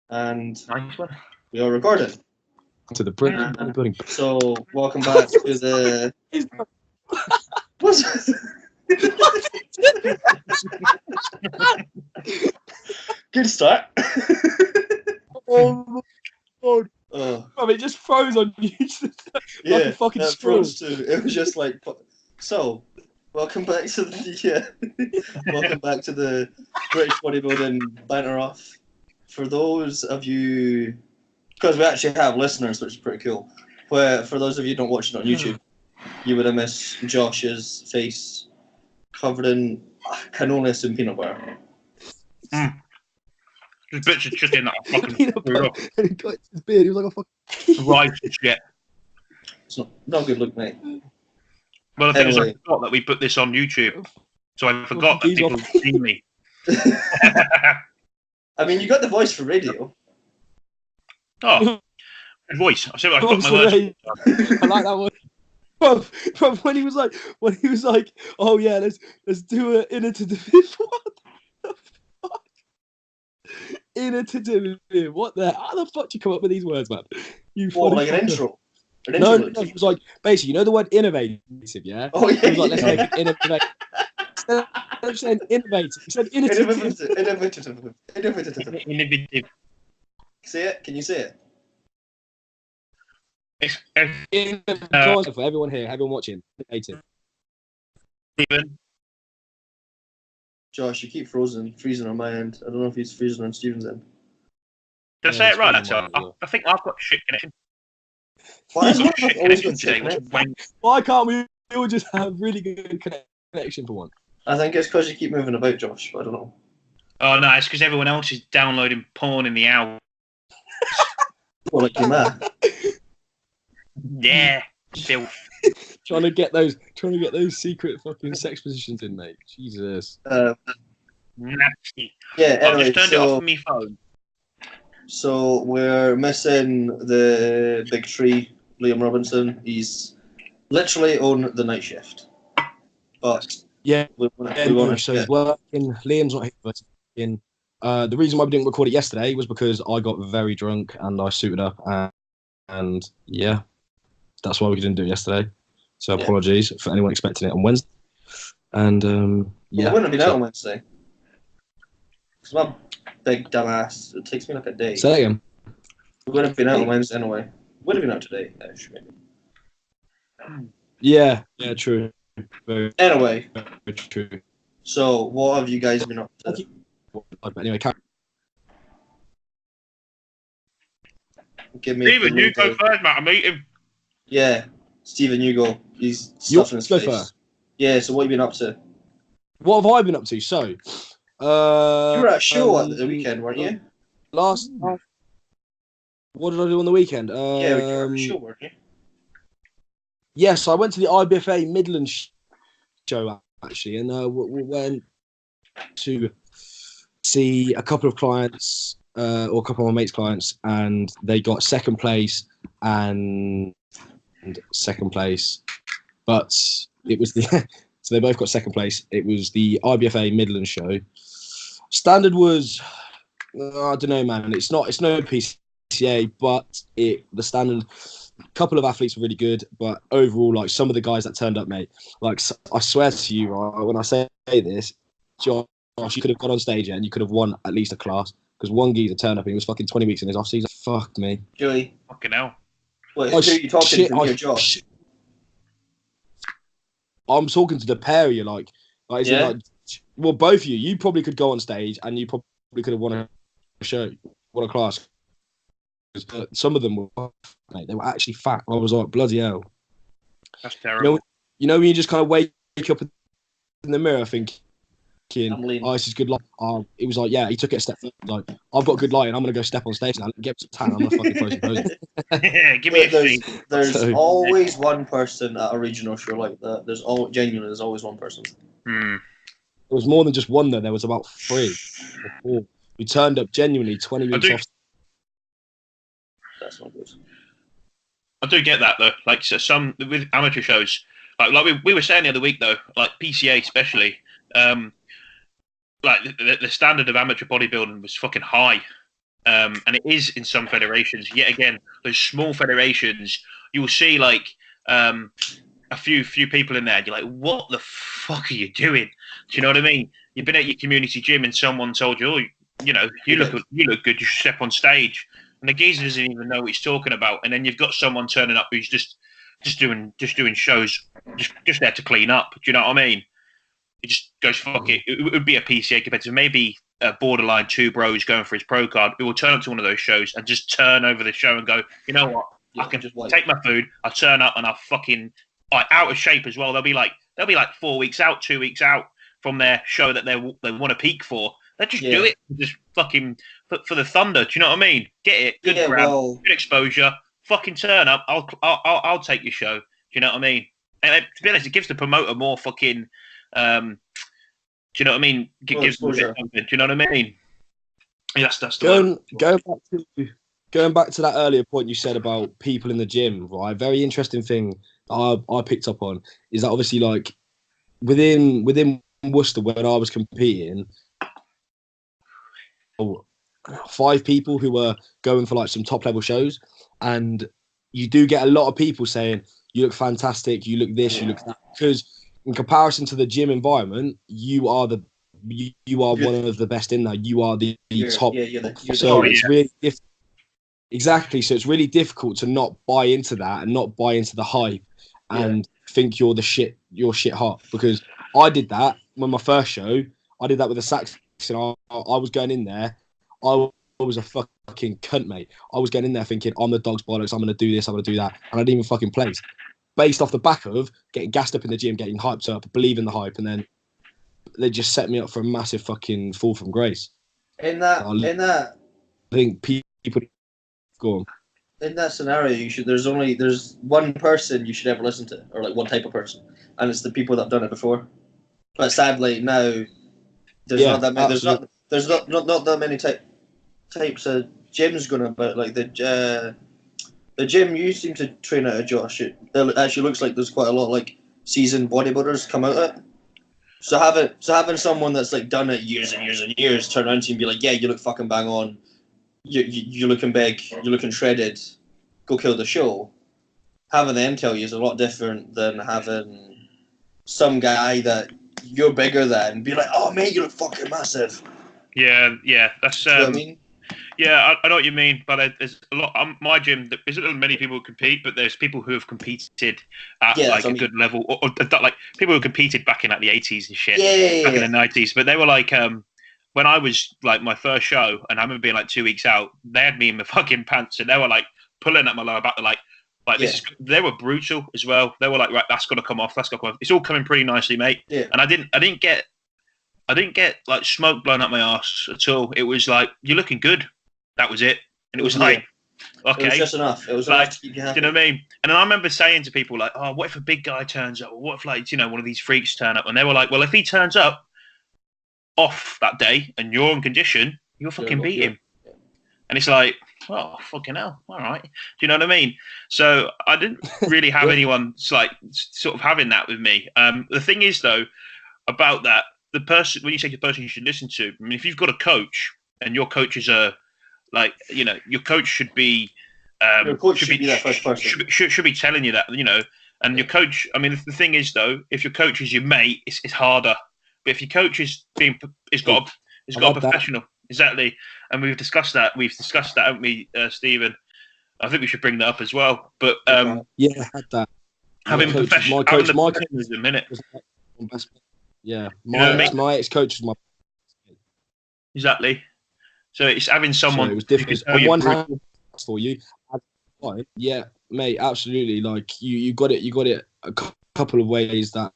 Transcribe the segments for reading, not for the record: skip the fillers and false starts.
And Nice one. we are recording. To the bodybuilding. So, welcome back to the. What's Good start. Oh my god! Oh, I mean, it just froze on you. yeah, a fucking it straw. froze too. It was just like. So, welcome back to the. Welcome back to the British bodybuilding banter off. For those of you, because we actually have listeners, which is pretty cool. Where for those of you who don't watch it on YouTube, you would have missed Josh's face covered in cannoli and peanut butter. There's bits of chicken that I fucking Peanut screwed butter. up. And he got his beard. He was like a fucking. Rice and shit. It's not a good look, mate. Well, the thing is, I Anyway. forgot that we put this on YouTube, so I forgot that He's people off. had seen me. I mean, you got the voice for radio. Oh, good voice. I said I got my Voice for words. I like that one. From when he was like, oh yeah, let's do an innovative. What the fuck? Innovative. What the? How the fuck do you come up with these words, man? You What, funny like an fucker. intro? An No, intro. it was like basically, you know the word innovative, yeah? Oh yeah. He was like, let's yeah. make it innovative. Instead of saying innovative, he said innovative. Innovative. Innovative. Say it. Can you say it? Innovative. For everyone here, everyone watching, innovative. Stephen. Josh, you keep freezing on my end. I don't know if he's freezing on Steven's end. Did I say it right? it's That's fine, I think I've got shit connection. Why is I've my got shit always connection got today. shit Which connection? wank. Why can't we all just have really good connection for one? I think it's because you keep moving about, Josh. But I don't know. Oh no, it's because everyone else is downloading porn in the hour. Well, like your man. Yeah, still. Trying to get those secret fucking sex positions in, mate. Jesus. Nasty. Yeah. I've Anyway, just turned it off on my phone. So we're missing the big tree, Liam Robinson. He's literally on the night shift. But Yeah. we want So he's working. Liam's not here. The reason why we didn't record it yesterday was because I got very drunk and I suited up, and yeah, that's why we didn't do it yesterday. So apologies for anyone expecting it on Wednesday. And yeah, it wouldn't have been out on Wednesday. Because my big dumbass, it takes me like a day. Say that again. It would have been out on Wednesday anyway. Would have been out today, actually. Yeah, true. Very, Anyway, very true. so what have you guys been up to? But anyway, Give me Stephen, a you go first, mate. I'm eating. Yeah, Stephen, you go. He's You stuffing his go face. first. Yeah, so what have you been up to? what have I been up to? So, You were at a show at the weekend, weren't you? What did I do on the weekend? Yeah, you were at a show, weren't you? Yes, I went to the IBFA Midlands show actually, and we went to see a couple of clients, or a couple of my mates' clients, and they got second place and second place. But it was the so they both got second place. It was the IBFA Midlands show. Standard was I don't know, man. It's no PCA, but the standard. Couple of athletes were really good, but overall, like some of the guys that turned up, mate, like I swear to you, right, when I say this, Josh, you could have got on stage and you could have won at least a class because one geezer turned up and he was fucking 20 weeks in his off season. Fuck me. Joey. Fucking hell. Wait, who are you talking to, me or Josh? I'm talking to the pair of you, like well, both of you. You probably could go on stage and you probably could have won a show, won a class. But some of them were, mate, they were actually fat. I was like, bloody hell. That's terrible. You know when you just kind of wake up in the mirror thinking, oh, this is good light. It was like, yeah, he took it a step further. Like, I've got good lighting. I'm going to go step on stage now. Get some tan. I'm going to fucking throw some poses. Yeah, give me a thing. There's always one person at a regional show like that. There's always one person. There was more than just one, though. There was about 3 or 4. We turned up genuinely 20 minutes off. That's not good. I do get that though. Like so some with amateur shows, like we were saying the other week though, like PCA especially, like the standard of amateur bodybuilding was fucking high. and it is in some federations. Yet again, those small federations, you will see like a few people in there. And you're like, what the fuck are you doing? Do you know what I mean? You've been at your community gym and someone told you, oh, you know, you look good. You should step on stage, and the geezer doesn't even know what he's talking about. And then you've got someone turning up who's just doing shows, just there to clean up. Do you know what I mean? It just goes fuck it. It would be a PCA competitor, maybe a borderline two bros going for his pro card, who will turn up to one of those shows and just turn over the show and go, you know what? I can just take my food. I turn up and I fucking out of shape as well. They'll be like 4 weeks out, 2 weeks out from their show that they want to peak for. They just do it, just fucking for the thunder. Do you know what I mean? Get it, good grab, good exposure. Fucking turn up. I'll take your show. Do you know what I mean? And to be honest, it gives the promoter more fucking. Do you know what I mean? Gives them something. Do you know what I mean? Yeah, that's the going back to that earlier point you said about people in the gym. Right, very interesting thing I picked up on is that obviously like within Worcester when I was competing, 5 people who were going for like some top level shows, and you do get a lot of people saying you look fantastic, you look this, you look that, because in comparison to the gym environment, you are one of the best in there. You are the top. So it's really exactly. So it's really difficult to not buy into that and not buy into the hype and think you're the shit. You're shit hot, because I did that when my first show. I did that with a Saxon. I was going in there. I was a fucking cunt, mate. I was going in there thinking I'm the dog's bollocks. I'm going to do this. I'm going to do that, and I didn't even fucking place. Based off the back of getting gassed up in the gym, getting hyped up, believing the hype, and then they just set me up for a massive fucking fall from grace. I think people go on. In that scenario, there's one person you should ever listen to, or like one type of person, and it's the people that have done it before. But sadly now, there's not that many. There's not that many types of gyms going about. Like the gym you seem to train at, Josh, it actually looks like there's quite a lot of like seasoned bodybuilders come out of it. So having someone that's like done it years and years and years turn around to you and be like, yeah, you look fucking bang on, you're looking big, you're looking shredded, go kill the show. Having them tell you is a lot different than having some guy that you're bigger than be like, oh mate, you look fucking massive. Yeah, that's you know what I mean? Yeah, I know what you mean, but there's a lot. My gym, there isn't many people who compete, but there's people who have competed at like a good level, or like people who competed back in like the 80s and shit, back in the 90s. But they were like, when I was like my first show, and I remember being like 2 weeks out, they had me in my fucking pants, and they were like pulling at my lower back. They're like this is. They were brutal as well. They were like, right, that's got to come off. That's got to come off. It's all coming pretty nicely, mate. Yeah. And I didn't get like smoke blown up my ass at all. It was like, you're looking good. That was it. And it was like, okay. It was just enough. It was like, enough to keep you happy. Do you know what I mean? And then I remember saying to people like, oh, what if a big guy turns up? Or what if like, you know, one of these freaks turn up? And they were like, well, if he turns up off that day and you're in condition, you'll fucking beat him. Yeah. And it's like, oh, fucking hell. All right. Do you know what I mean? So I didn't really have anyone like sort of having that with me. The thing is though, about that, the person, when you say the person you should listen to, I mean, if you've got a coach and your coach is like, you know, your coach should be your coach should be that first person. Should be telling you that, you know. And your coach, I mean, the thing is though, if your coach is your mate, it's harder. But if your coach is got a professional, exactly. And we've discussed that, haven't we, Stephen? I think we should bring that up as well. But I had that. Having professional, my coach is a minute. Yeah, my ex-coach was my exactly. So it's having someone. So it was difficult. On one hand, for you, yeah, mate, absolutely. Like you got it a couple of ways that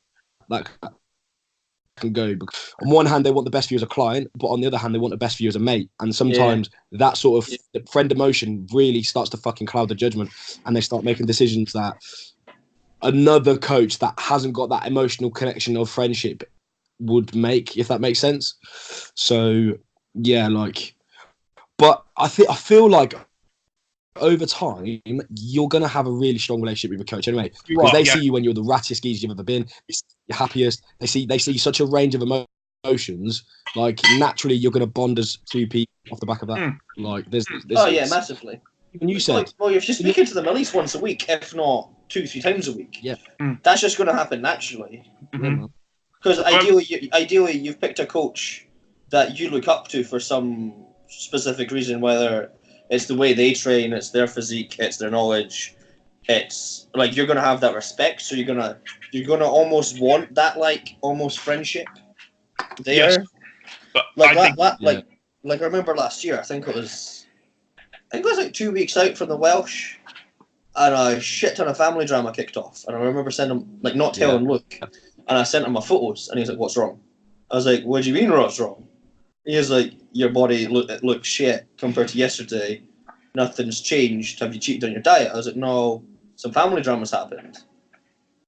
can go. On one hand, they want the best for you as a client, but on the other hand, they want the best for you as a mate. And sometimes that sort of friend emotion really starts to fucking cloud the judgment, and they start making decisions that another coach that hasn't got that emotional connection of friendship would make, if that makes sense. So yeah, like, but I feel like over time you're gonna have a really strong relationship with your coach anyway, because they see you when you're the rattiest geezer you've ever been, you're happiest. They see such a range of emotions emotions, like naturally you're going to bond as two people off the back of that. Like there's Oh yeah, massively. Even you said, well, if you're speaking to them at least once a week, if not 2-3 times a week, yeah, that's just going to happen naturally. Mm-hmm. Because ideally, you've picked a coach that you look up to for some specific reason, whether it's the way they train, it's their physique, it's their knowledge. It's like you're gonna have that respect, so you're gonna almost want that, like, almost friendship there. Yes, but like I think, like I remember last year, I think it was like 2 weeks out from the Welsh, and a shit ton of family drama kicked off. And I remember sending him, like, not telling Luke, and I sent him my photos, and he's like, "What's wrong?" I was like, "What do you mean what's wrong?" He was like, "Your body looks shit compared to yesterday. Nothing's changed. Have you cheated on your diet?" I was like, "No, some family dramas happened."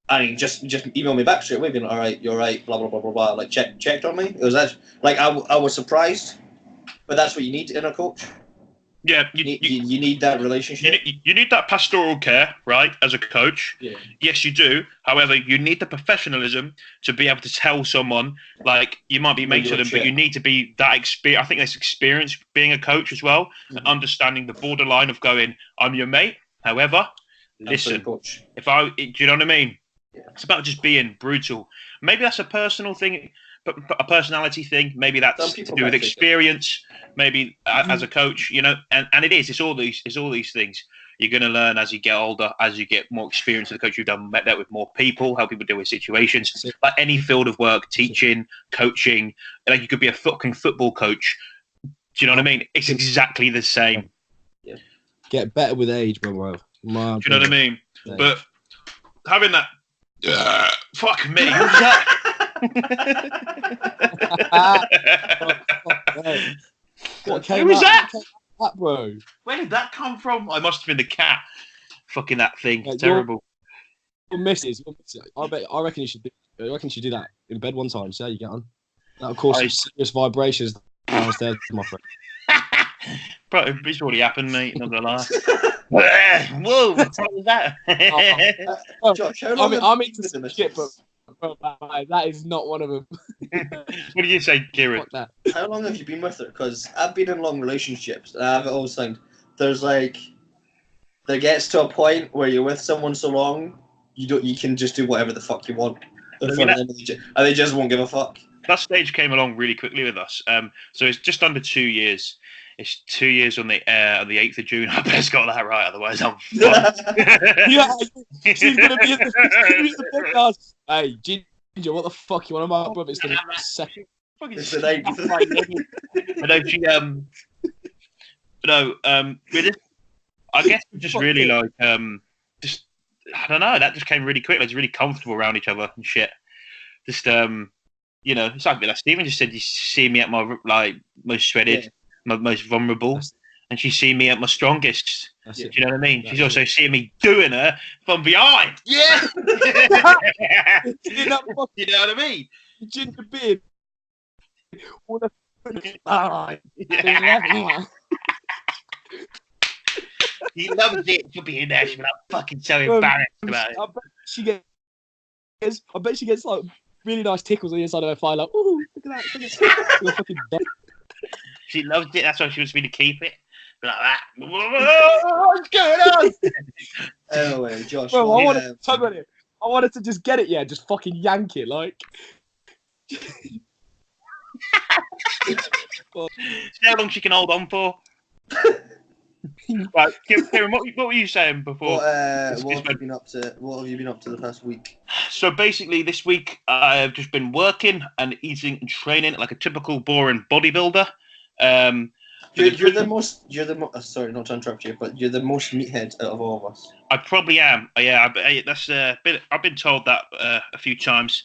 And he just emailed me back straight away, being like, "All right, you're right, blah blah blah blah blah." Like checked on me. It was that, like, I was surprised, but that's what you need in a coach. Yeah, you need that relationship. You need that pastoral care, right? As a coach, yes, you do. However, you need the professionalism to be able to tell someone, like, you might be mates with them, but you need to be that experience. I think there's experience being a coach as well, and understanding the borderline of going, "I'm your mate." However, listen, coach. do you know what I mean? Yeah. It's about just being brutal. Maybe that's a personal thing, but a personality thing. Maybe that's to do with experience. Maybe as a coach, you know, and it is. It's all these things. You're going to learn as you get older, as you get more experience as a coach. You've met that with more people, help people deal with situations. Like any field of work, teaching, coaching. Like you could be a fucking football coach. Do you know what I mean? It's exactly the same. Yeah. Get better with age, bro. Do you know what I mean? Yeah. But having that, fuck me, who's that? What came Who was that? That, bro? Where did that come from? I must have been the cat. Fucking that thing. Yeah, terrible. Your missus. I reckon you should do that in bed one time. See how you get on. That'll cause some serious vibrations downstairs, my friend. Bro, it's already happened, mate. Not gonna lie. Whoa! What was that? Josh, I'm into some shit, but that is not one of them. What do you say, Kieran? How long have you been with her? Because I've been in long relationships, and I've always found there gets to a point where you're with someone so long, you can just do whatever the fuck you want, and they just won't give a fuck. That stage came along really quickly with us. So it's just under 2 years. It's 2 years on the 8th of June. I best got that right, otherwise I'm fucked. Yeah, she's gonna be in the podcast. Hey, Ginger, what the fuck you want to mark, brother? It's the second. It's the 8th. Really, I guess just really like just I don't know. That just came really quick. Like, just really comfortable around each other and shit. Just you know, it's like a bit like Stephen just said. You see me at my most shredded. My most vulnerable, and she's seen me at my strongest. Do you know what I mean? She's also seeing me doing her from behind. Yeah. You know what I mean? Ginger beard. He loves it for being there. She's like fucking so embarrassed about it. I bet she gets like really nice tickles on the inside of her thigh. Like, ooh, look at that! Look at that. She loves it. That's why she wants me to keep it. Like that. What's going on? Anyway, Josh. Bro, I wanted to just get it, just fucking yank it, like. How long she can hold on for? Right, Kieran, what were you saying before? What have you been up to? What have you been up to the past week? So basically, this week I've just been working and eating and training like a typical boring bodybuilder. You're the most. Sorry, not to interrupt you, but you're the most meathead out of all of us. I probably am. Yeah, that's I've been told that a few times.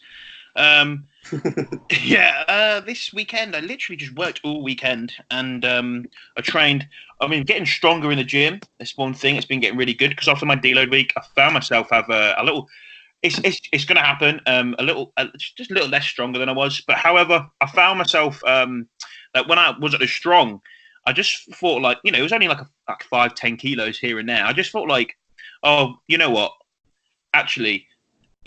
This weekend I literally just worked all weekend, and I trained. I mean, getting stronger in the gym. That's one thing. It's been getting really good because after my deload week, I found myself have a little. It's going to happen. Just a little less stronger than I was. But however, I found myself like when I was at the strong, I just thought like, you know, it was only like 5-10 kilos here and there. I just thought like, oh, you know what? Actually,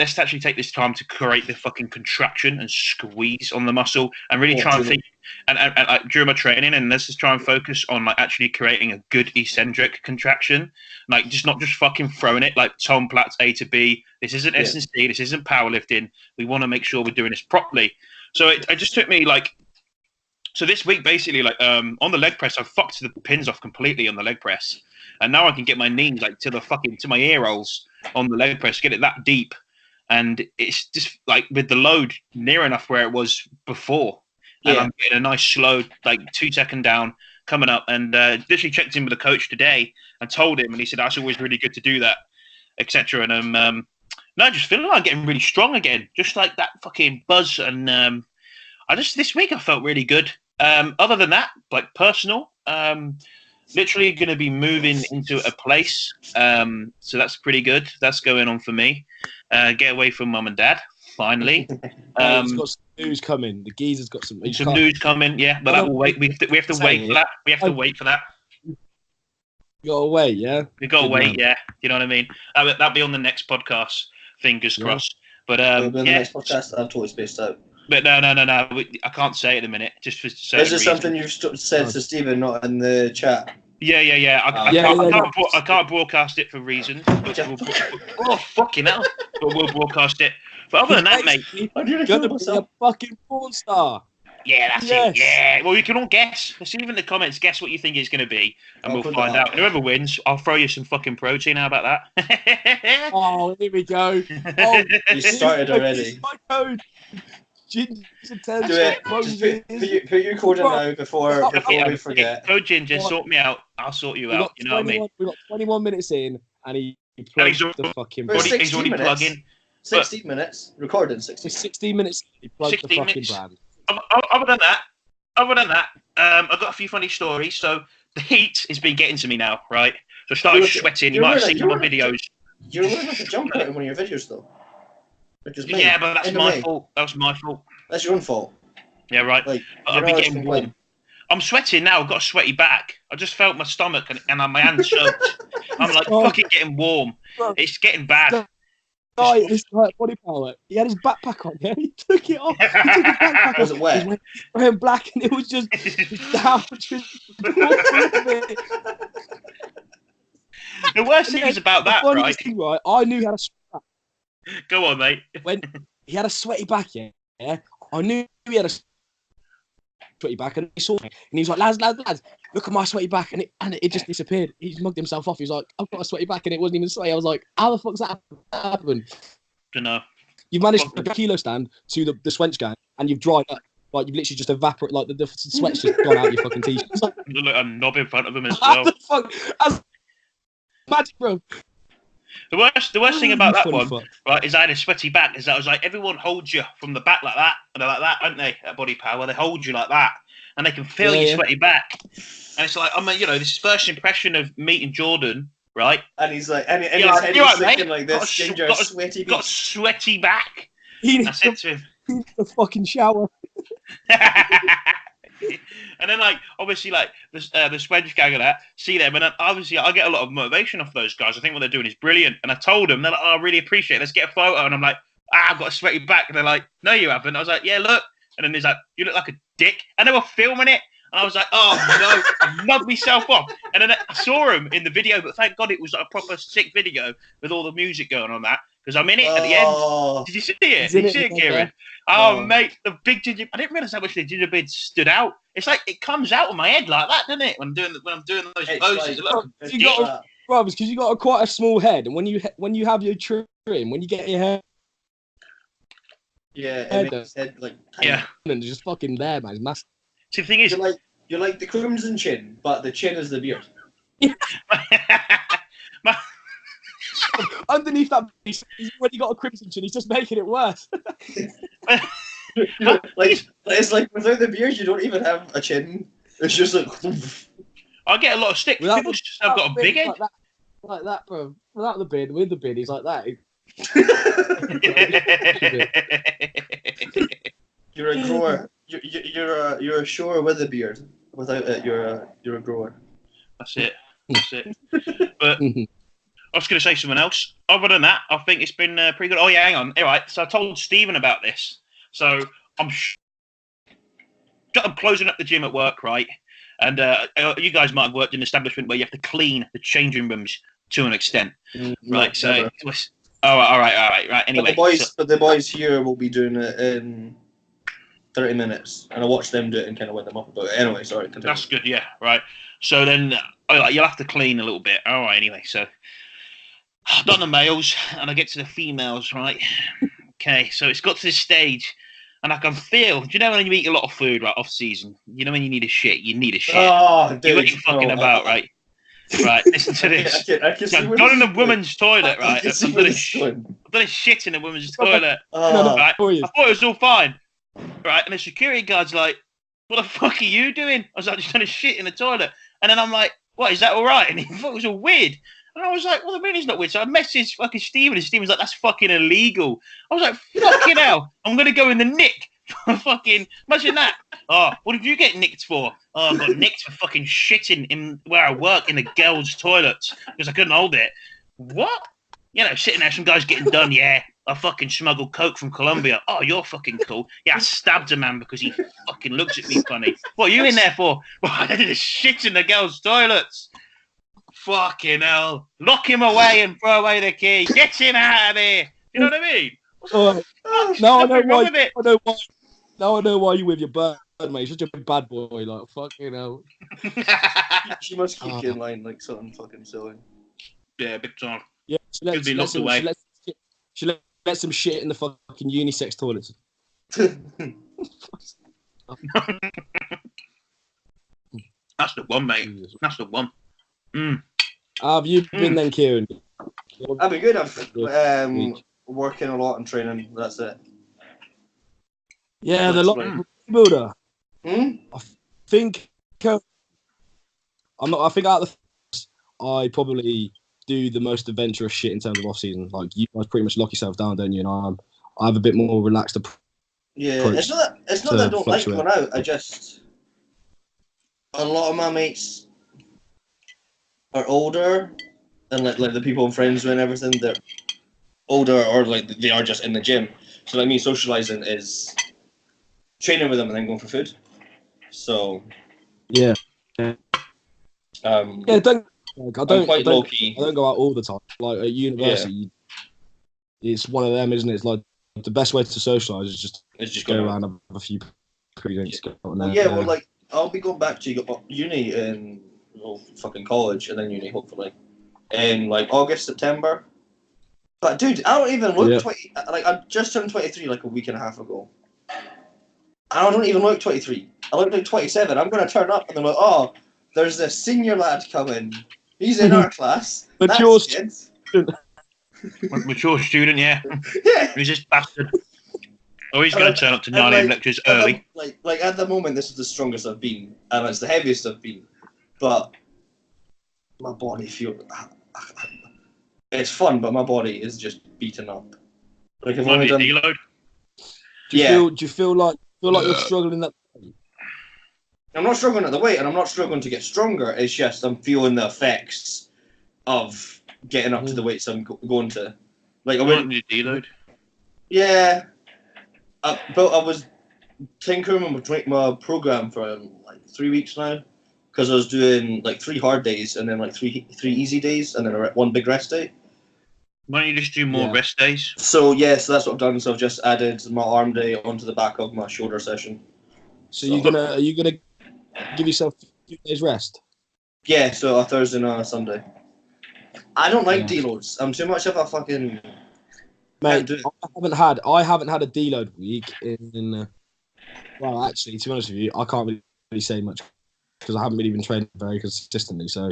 let's actually take this time to create the fucking contraction and squeeze on the muscle, and really try and think. And like, during my training, and let's just try and focus on like actually creating a good eccentric contraction, like not just fucking throwing it like Tom Platt's A to B. This isn't S&C. This isn't powerlifting. We want to make sure we're doing this properly. So it just took me like. So this week, basically, like on the leg press, I fucked the pins off completely on the leg press, and now I can get my knees like to my ear rolls on the leg press, get it that deep, and it's just like with the load near enough where it was before, and I'm getting a nice slow like 2 second down coming up, and literally checked in with the coach today and told him, and he said that's always really good to do that, etc. And no, just feeling like I'm getting really strong again, just like that fucking buzz, and this week I felt really good. Other than that, like personal, literally going to be moving into a place. So that's pretty good. That's going on for me. Get away from mum and dad, finally. He's got some news coming. The geezer's got some news coming, yeah. But that will wait. We have to wait for that. We have to wait for that. You gotta wait, yeah? We gotta wait, yeah. You know what I mean? That'll be on the next podcast, fingers crossed. But the next podcast, I'm totally spaced out. But no. I can't say it at the minute. Just for certain Is it something you've said to Stephen, not in the chat? Yeah. I can't broadcast it for reasons. Oh, fucking hell. But we'll broadcast it. But other than that, mate. You're going to be a fucking porn star. Yeah, that's it. Yeah. Well, you can all guess. Let's leave in the comments. Guess what you think it's going to be. And we'll find out. Whoever wins, I'll throw you some fucking protein. How about that? Oh, here we go. Oh, you started already. My code. Ginger Do it. Just put your code in now before we forget. Go Ginger, sort me out. I'll sort you out. You know what I mean? We got 21 minutes in, and he plugged the fucking. He's already plugging. 16 minutes. Recording 16. 16 minutes. He plugged the fucking brand. Other than that, I've got a few funny stories. So the heat has been getting to me now, right? So I started sweating. You might have seen my videos. You're wearing like a jumper in one of your videos, though. Yeah, but that's my fault. That was my fault. That's your own fault. Yeah, right. Like, I've been getting warm. I'm sweating now. I've got a sweaty back. I just felt my stomach and my hands soaked. I'm like fucking getting warm. It's getting bad. Guy, this body power. He had his backpack on. Yeah, he took it off. He took his backpack. Was it wet? He was wearing black, and it was just down. The worst thing is about that, right? Thing, right? I knew he had a sweaty back. Go on, mate. When he had a sweaty back, yeah, I knew he had a sweaty back, and he saw me, and he was like, lads, look at my sweaty back, and it just disappeared. He mugged himself off. He was like, I've got a sweaty back, and it wasn't even sweaty. I was like, how the fuck's that happened? Don't know. You've managed to put a kilo stand to the swench gang, and you've dried up. Like, you've literally just evaporated, like, the sweat's just gone out your fucking t-shirt. You look a knob in front of him as well. What the fuck? That's magic, bro. The worst thing about that one, right, is I had a sweaty back. Is that I was like, everyone holds you from the back like that, and they're like that, aren't they? At Body Power, they hold you like that, and they can feel your sweaty back. And it's like, this first impression of meeting Jordan, right? And he's like, and his head is thinking like this, Ginger, sweaty. Got a sweaty back. I said to him, he needs a fucking shower. And then, like, obviously, like, the Swedge gang and that, see them, and then, obviously, I get a lot of motivation off those guys. I think what they're doing is brilliant. And I told them, they're like, oh, I really appreciate it. Let's get a photo. And I'm like, I've got a sweaty back. And they're like, no, you haven't. I was like, yeah, look. And then he's like, you look like a dick. And they were filming it. And I was like, oh, no. I mugged myself off. And then I saw him in the video, but thank God it was like a proper sick video with all the music going on that. Because I'm in it at the end. Did you see it? Did you see it, Kieran? Oh, mate, the big ginger. I didn't realize how much the ginger beard stood out. It's like it comes out of my head like that, doesn't it? When I'm doing those poses. Because you got quite a small head, and when you have your trim, when you get your hair, it makes head like and just fucking there, man. It's massive. See, the thing is, you're like the crimson chin, but the chin is the beard. Underneath that, he's already got a crimson chin. He's just making it worse. It's like without the beard, you don't even have a chin. It's just like. I get a lot of stick. People just have got a big head. Like that, bro. Without the beard, with the beard, he's like that. You're a grower. You're a shower with a beard. Without it, you're a grower. That's it. But I was going to say something else. Other than that, I think it's been pretty good. Oh yeah, hang on. All right. So I told Stephen about this. So I'm closing up the gym at work, right? And you guys might have worked in an establishment where you have to clean the changing rooms to an extent, right? So it was. All right. Anyway, but the boys here will be doing it in 30 minutes, and I watched them do it and kind of went them up about it. Anyway, sorry. Continue. That's good. Yeah, right. So then, you'll have to clean a little bit. All right. Anyway, so I've done the males, and I get to the females, right? Okay. So it's got to this stage. And I can feel, do you know when you eat a lot of food, right, off season? You know when you need a shit? You need a shit. Oh, dude. You ain't fucking about, right? Right, listen to this. I can see I've gone in the women's toilet, right? I've done a shit in the women's toilet. Right? I thought it was all fine. Right, and the security guard's like, what the fuck are you doing? I was like, just done a shit in the toilet. And then I'm like, what, is that all right? And he thought it was all weird. And I was like, well, the meaning's not weird. So I messaged fucking Stephen, and Stephen's like, that's fucking illegal. I was like, fucking hell, I'm going to go in the nick for fucking, imagine that. Oh, what did you get nicked for? Oh, I got nicked for fucking shitting in where I work in the girls' toilets because I couldn't hold it. What? You know, sitting there, some guy's getting done, yeah. I fucking smuggled coke from Colombia. Oh, you're fucking cool. Yeah, I stabbed a man because he fucking looks at me funny. What are you in there for? Well, I did a shit in the girls' toilets. Fucking hell. Lock him away and throw away the key. Get him out of here. You know what I mean? Now I know why you with your bird, mate. You're such a big bad boy. Like, fucking hell. She must keep you in line like something fucking silly. Yeah, big time. Yeah, she lets some shit in the fucking unisex toilets. That's the one, mate. That's the one. How have you been then, Kieran? I've been good. I've working a lot and training. That's it. Yeah, the lot builder. I think I think out of the I probably do the most adventurous shit in terms of off season. Like you guys pretty much lock yourself down, don't you? And I have a bit more relaxed approach. Yeah, it's not that I don't like going out. I just a lot of my mates are older, and like the people I'm friends with and everything, they're older or like they are just in the gym. So like me socializing is training with them and then going for food. So yeah. I don't low key. I don't go out all the time. Like at university, it's one of them, isn't it? It's like the best way to socialise is just go around and have a few drinks. Well, like I'll be going back to uni in fucking college and then uni hopefully in like August, September. But dude, I don't even look 20. Like I just turned 23 like a week and a half ago. I don't even look 23. I look like 27. I'm going to turn up and they're like, oh, there's this senior lad coming. He's in our class. Mature student. Mature student, yeah. Yeah. He's just bastard. Oh, he's going to turn up to 9 a.m. lectures early. Like at the moment, this is the strongest I've been, and it's the heaviest I've been. But my body feels. It's fun, but my body is just beaten up. Like I've only done. Deload? Do you feel like you're struggling that? I'm not struggling at the weight, and I'm not struggling to get stronger. It's just I'm feeling the effects of getting up to the weights I'm going to. Like I went deload. Yeah, but I was tinkering with my program for like 3 weeks now, because I was doing like 3 hard days and then like three easy days and then one big rest day. Why don't you just do more rest days? So that's what I've done. So I've just added my arm day onto the back of my shoulder session. So are you gonna give yourself a few days rest? Yeah, so a Thursday and a Sunday. I don't like deloads. I'm too much of a fucking mate. I haven't had a deload week in well, actually, to be honest with you, I can't really say much because I haven't really been training very consistently. So,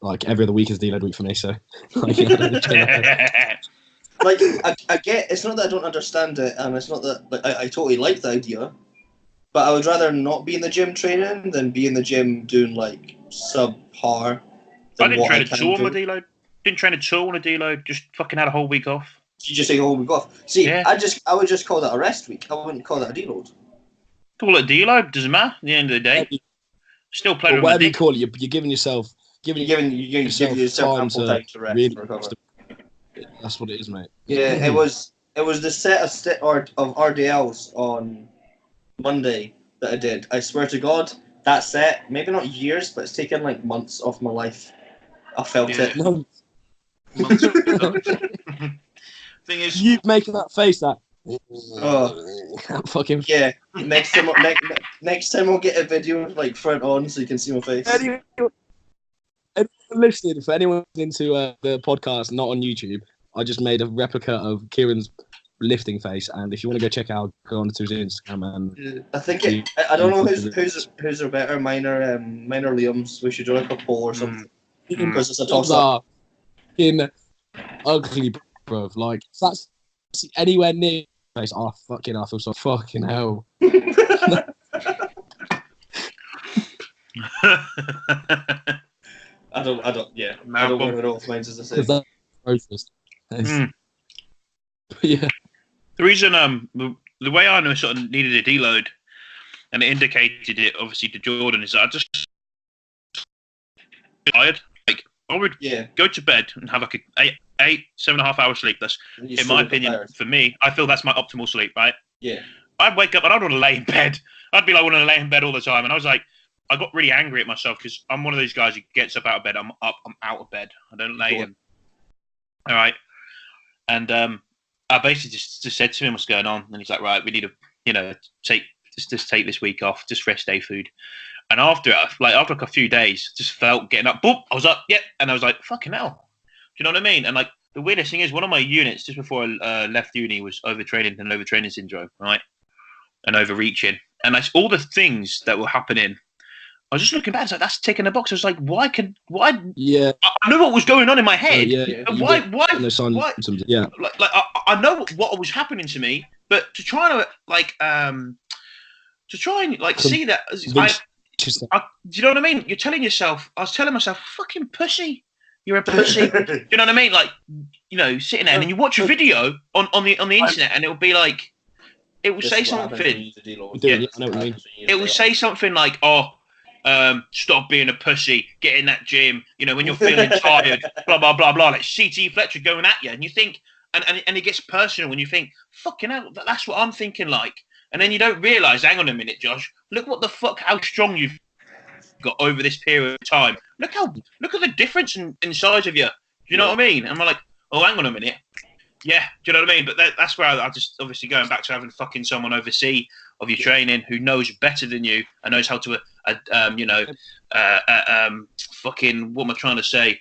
like every other week is deload week for me. So, like, I get it's not that I don't understand it, and it's not that I totally like the idea. But I would rather not be in the gym training than be in the gym doing like subpar. I didn't train at all on a deload. Didn't train at all on a deload. Just fucking had a whole week off. You just take a whole week off. See, I would just call that a rest week. I wouldn't call that a deload. Call it a deload. Doesn't matter. At the end of the day, still playing with whatever you call it. You're giving yourself giving You're giving yourself ample time to rest really and recover. That's what it is, mate. Yeah, it was the set of RDLs on Monday that I did. I swear to God, that set, maybe not years, but it's taken like months off my life. I felt Yeah. it. Months. Thing is, You making that face, that Oh. fucking Yeah. Next time I'll get a video with like front on so you can see my face. anyone listening, for anyone into the podcast not on YouTube, I just made a replica of Kieran's lifting face, and if you want to go check out, go on to his Instagram. And I think I don't know who's are better. Mine or Liam's. We should do like a poll or something because it's a toss up. In ugly, bro. Like if that's anywhere near face, I feel so fucking hell. I don't want to know if mine's as I say. Yeah. The reason the way I know sort of needed a deload and it indicated it obviously to Jordan is that I just tired. Like I would go to bed and have like a 7.5 hours sleep. That's in my opinion tired. For me. I feel that's my optimal sleep, right? Yeah. I'd wake up and I'd want to lay in bed. I'd be like wanting to lay in bed all the time, and I was like, I got really angry at myself because I'm one of those guys who gets up out of bed. I'm up. I'm out of bed. I don't lay in. All right. And I basically just said to him what's going on, and he's like, right, we need to, take this week off, just rest day food. And after like a few days, just felt getting up, boop, I was up, and I was like, fucking hell. Do you know what I mean? And like the weirdest thing is, one of my units just before I left uni was overtraining syndrome, right, and overreaching, and that's all the things that were happening. I was just looking back, it's like that's ticking a box. I was like, why? Yeah. I knew what was going on in my head. Why? Yeah. Like I know what was happening to me, but to try and see that, do you know what I mean? You're telling yourself. I was telling myself, fucking pussy. You're a pussy. Do you know what I mean? Like, sitting there and you watch a video on the internet, and it will be like, it will say something. It will say something like, stop being a pussy, get in that gym, when you're feeling tired, blah, blah, blah, blah, like CT Fletcher going at you. And you think, and it gets personal when you think, fucking hell, that's what I'm thinking like. And then you don't realise, hang on a minute, Josh, look how strong you've got over this period of time. Look at the difference in size of you. Do you know what I mean? And I'm like, oh, hang on a minute. Yeah, do you know what I mean? But that's where I just, obviously going back to having fucking someone oversee of your training who knows better than you and knows how to, fucking, what am I trying to say?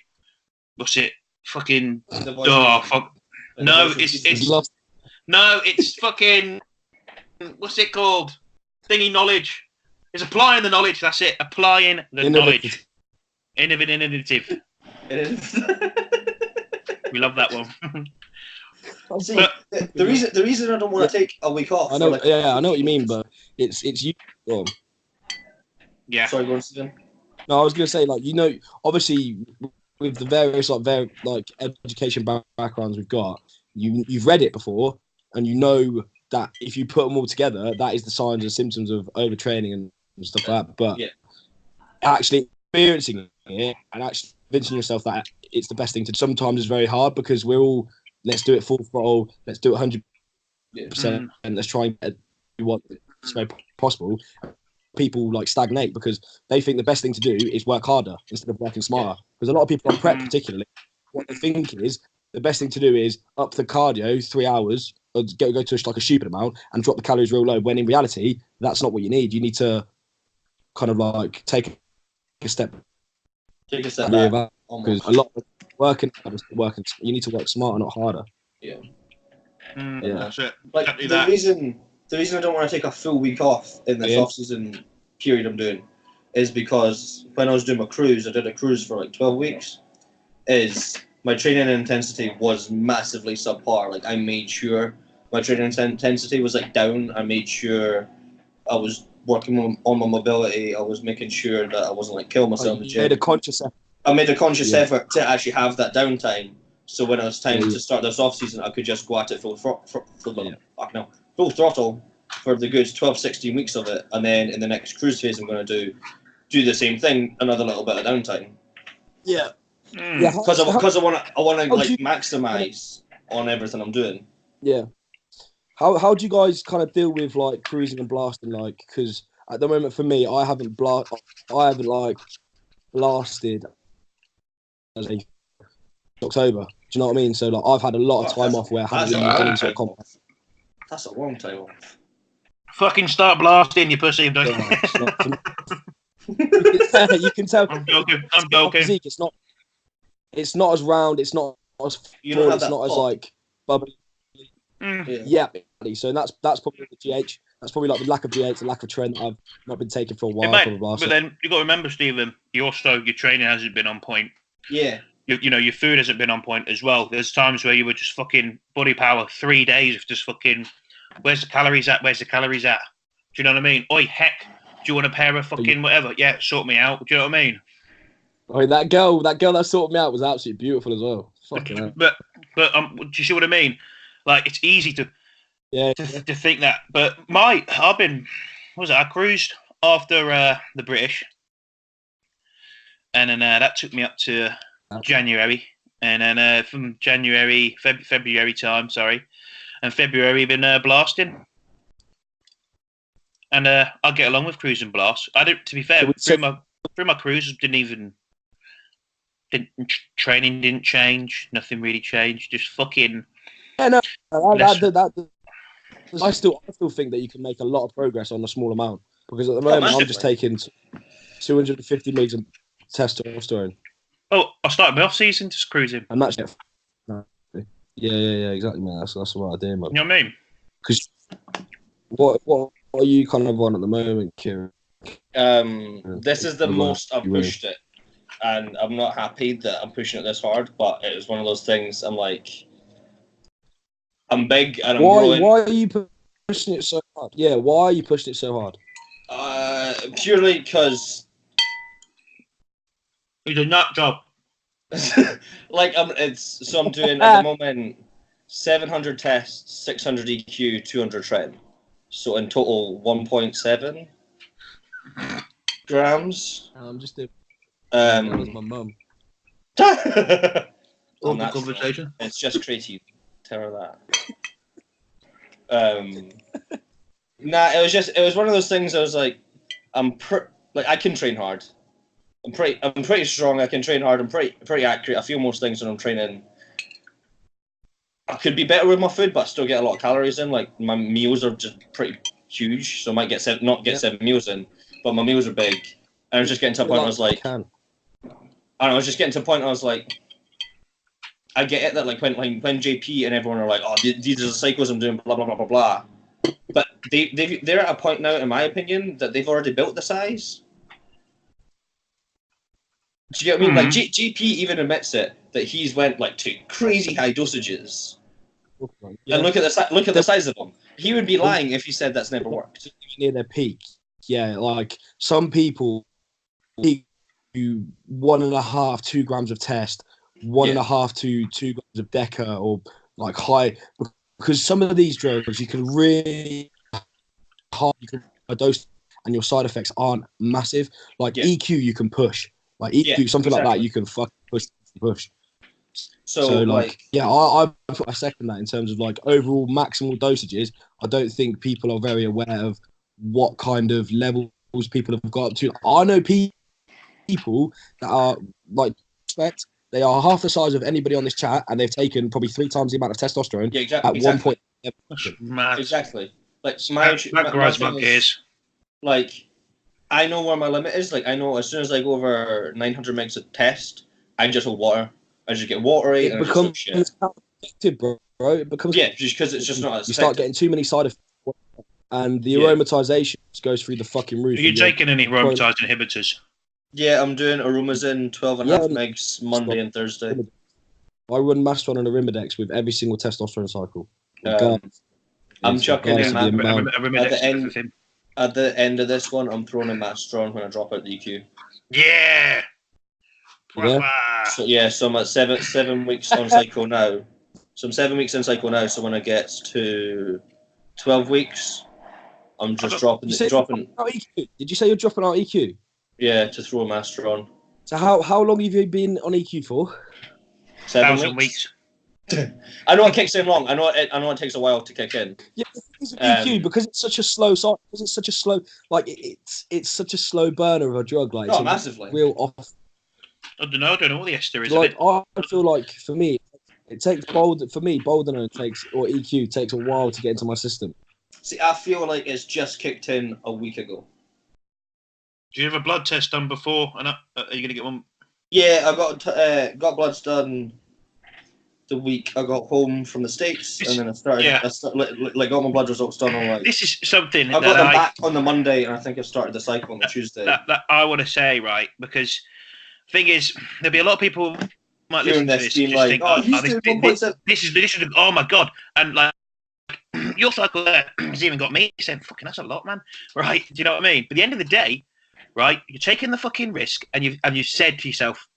What's it? Fucking, fuck. No, it's fucking, what's it called? Thingy knowledge. It's applying the knowledge, that's it. Applying the knowledge. Innovative. We love that one. See, the reason I don't want to take a week off. I know, I know what you mean, but it's you. Yeah. Sorry, go on, Stephen. No, I was gonna say, obviously, with the various education backgrounds we've got, you've read it before, and you know that if you put them all together, that is the signs and symptoms of overtraining and stuff like that. But actually experiencing it and actually convincing yourself that it's the best thing to do sometimes is very hard, because we're all, let's do it full throttle, let's do it 100%, and let's try and do what is possible. People stagnate because they think the best thing to do is work harder instead of working smarter. Because a lot of people on prep, particularly, what they think is the best thing to do is up the cardio 3 hours, or go to a stupid amount and drop the calories real low. When in reality, that's not what you need. You need to kind of take a step back, because a lot of working. You need to work smarter, not harder. Yeah. That's it. The reason I don't want to take a full week off in this off-season period I'm doing is because when I was doing my cruise, I did a cruise for 12 weeks, my training intensity was massively subpar. I made sure my training intensity was down. I made sure I was working on my mobility. I was making sure that I wasn't killing myself in the gym. Made a conscious effort. I made a conscious effort to actually have that downtime. So when it was time to start this off season, I could just go at it full throttle for the good 12, 16 weeks of it, and then in the next cruise phase, I'm going to do the same thing, another little bit of downtime. Yeah. Mm. Because I want to how like do you- maximize on everything I'm doing. Yeah. How do you guys kind of deal with like cruising and blasting? Like, because at the moment for me, I haven't like blasted as a October. Do you know what I mean? So like, I've had a lot of time off where I haven't really done any sort of comp. That's a long time off. Fucking start blasting, you pussy. Don't Yeah, it's not, you can tell. I'm joking. Physique, it's not as round. It's not as You full. don't have It's that not as pop. like bubbly. Mm. Yeah. So that's probably the GH. That's probably like the lack of GH, the lack of trend that I've not been taking for a while. It might, blah, blah, blah. but So, then you got to remember, Stephen, your training hasn't been on point. Yeah. You know, your food hasn't been on point as well. There's times where you were just fucking body power 3 days of just fucking, where's the calories at? Where's the calories at? Do you know what I mean? Oi, heck, do you want a pair of fucking whatever? Yeah, sort me out. Do you know what I mean? I mean, that girl that sorted me out was absolutely beautiful as well. Fucking hell. But do you see what I mean? Like, it's easy to Yeah. think that. But I cruised after the British, and then that took me up to January, and then from January, February time, and February been blasting, and I get along with cruise and blast. I don't. To be fair, through my cruise training didn't change. Nothing really changed. Just fucking. Yeah, no, I still think that you can make a lot of progress on a small amount, because at the moment I'm just taking 250 mgs of testosterone. Oh, I started my off season just cruising, and that's it. Yeah, exactly, man. That's what I do, man. You know what I mean? Because what are you kind of on at the moment, Kieran? This is the most I've pushed it, and I'm not happy that I'm pushing it this hard. But it was one of those things. I'm like, I'm big and I'm growing. Why are you pushing it so hard? Yeah, why are you pushing it so hard? Purely because He's a nut job. like I'm doing at the moment 700 tests, 600 EQ, 200 trim. So in total 1.7 grams. I'm just doing. That was my mum. All the conversation. It's just crazy. Tell her that. Nah, it was one of those things. I was like, I can train hard. I'm pretty strong. I can train hard. I'm pretty accurate. I feel most things when I'm training. I could be better with my food, but I still get a lot of calories in. Like my meals are just pretty huge, so I might not get 7 meals in, but my meals are big. And I was just getting to a point. I was like, I was just getting to a point. I was like, I get it that like when JP and everyone are like, oh, these are the cycles I'm doing, blah blah blah blah blah. But they're at a point now, in my opinion, that they've already built the size. Do you get what I mean? Like JP even admits it that he's went like to crazy high dosages. Yeah. And look at the size of them. He would be lying if he said that's never worked. Near their peak, yeah. Like some people do 1.5, 2 grams of test, 1.5 to 2 grams of Deca, or like high, because some of these drugs you can really hard a dose, and your side effects aren't massive. Like EQ, you can push. Like EQ, something like that, you can fucking push. So like, yeah, I second that in terms of like overall maximal dosages. I don't think people are very aware of what kind of levels people have got up to. I know people that are like, they are half the size of anybody on this chat, and they've taken probably 3 times the amount of testosterone at one point. Exactly. Like that grinds my gears. Like, I know where my limit is. Like, I know as soon as I go over 900 megs of test, I just hold water. I just get watery. It becomes effective, bro. It becomes just because it's just not as you start getting too many side effects, and the aromatization goes through the fucking roof. Are you taking any aromatase inhibitors? Yeah, I'm doing Aromazin 12.5 megs Monday and Thursday. I run Mastron and Arimidex with every single testosterone cycle. I'm chucking in at the end of this one. I'm throwing in Mastron when I drop out the EQ. Yeah. So I'm at 7 weeks on cycle now. So I'm 7 weeks in cycle now. So when I get to 12 weeks, I'm just dropping. Did you say you're dropping out EQ? Yeah, to throw a Master on. So how long have you been on EQ for? 1,000 weeks. I know it kicks in long. I know it takes a while to kick in. Yeah, because of EQ, because it's such a slow cycle, because it's such a slow, like it's such a slow burner of a drug, like Oh, massively. Real off. I don't know what the ester is. Like I feel like for me, it takes Boldenone or EQ takes a while to get into my system. See, I feel like it's just kicked in a week ago. Do you have a blood test done before? And are you gonna get one? Yeah, I got bloods done the week I got home from the States, and then I started. Yeah. Got my blood results done on like. This is something I got them back on the Monday, and I think I started the cycle on the Tuesday. That I want to say, right, because thing is, there'll be a lot of people might listen to this and just think, this is oh my god, and like your cycle there has even got me saying, fucking that's a lot, man, right? Do you know what I mean? But at the end of the day, right, you're taking the fucking risk, and you've said to yourself,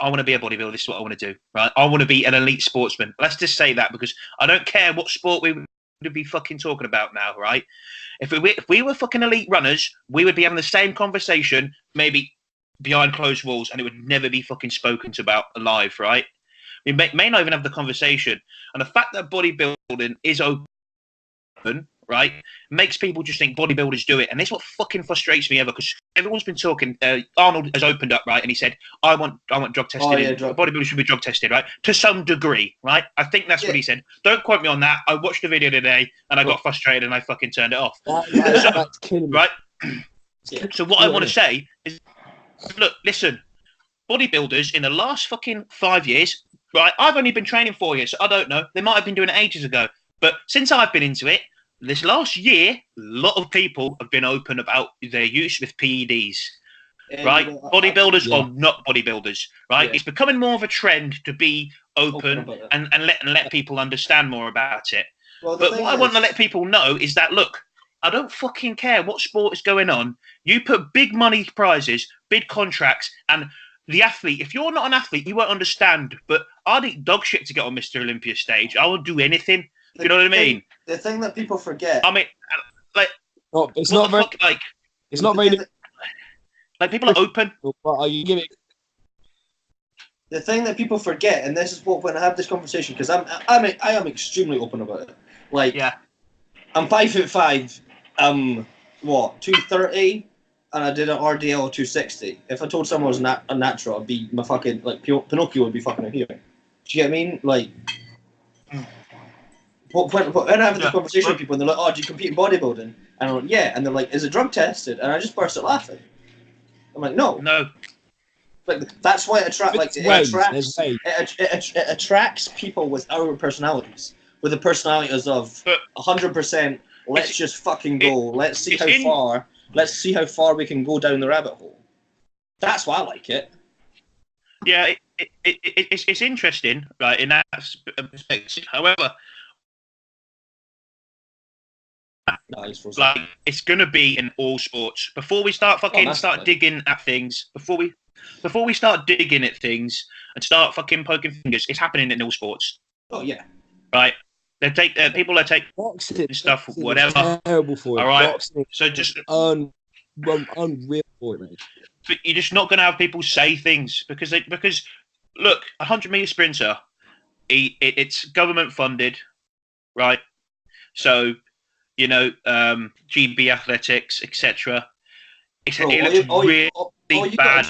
I want to be a bodybuilder. This is what I want to do, right? I want to be an elite sportsman. Let's just say that, because I don't care what sport we would be fucking talking about now, right? If we were fucking elite runners, we would be having the same conversation, maybe behind closed walls, and it would never be fucking spoken to about live, right? We may not even have the conversation. And the fact that bodybuilding is open, right, makes people just think bodybuilders do it. And this is what fucking frustrates me ever, because everyone's been talking. Arnold has opened up, right, and he said, I want drug tested. Bodybuilders should be drug tested, right, to some degree, right? I think that's what he said. Don't quote me on that. I watched the video today and I got frustrated and I fucking turned it off. That's killing me. Right? So what I want to say is, look, listen, bodybuilders in the last fucking 5 years, right, I've only been training 4 years, so I don't know. They might have been doing it ages ago. But since I've been into it, this last year, a lot of people have been open about their use with PEDs, right? Bodybuilders or not bodybuilders, right? Yeah. It's becoming more of a trend to be open and let people understand more about it. Well, but what I want to let people know is that, look, I don't fucking care what sport is going on. You put big money prizes, big contracts, and the athlete, if you're not an athlete, you won't understand. But I'd eat dog shit to get on Mr. Olympia stage. I would do anything. You know what I mean? The thing that people forget. I mean, like, it's not very, like, it's not very. Like, people are open. What are you giving? The thing that people forget, and this is what when I have this conversation, because I am extremely open about it. Like, yeah, I'm 5'5". 230, and I did an RDL of 260. If I told someone I was a natural, I'd be my fucking like Pinocchio would be fucking a hero. Do you get what I mean? Like. When I have this conversation with people, and they're like, "Oh, do you compete in bodybuilding?" And I'm like, "Yeah," and they're like, "Is it drug tested?" And I just burst out laughing. I'm like, "No." Like that's why it attracts people with our personalities, with the personalities of 100%. Let's just fucking go. Let's see how far we can go down the rabbit hole. That's why I like it. Yeah, it's interesting, right? In that perspective, however. Like, it's gonna be in all sports. Before we start digging at things, before we start digging at things and start fucking poking fingers, it's happening in all sports. Oh yeah, right. People that take boxing stuff, whatever. Terrible for it. All right. Boxing, so just unreal for it, mate. But you're just not gonna have people say things because look, 100-meter sprinter, it's government funded, right? So. You know, GB Athletics, etc. It looks really bad.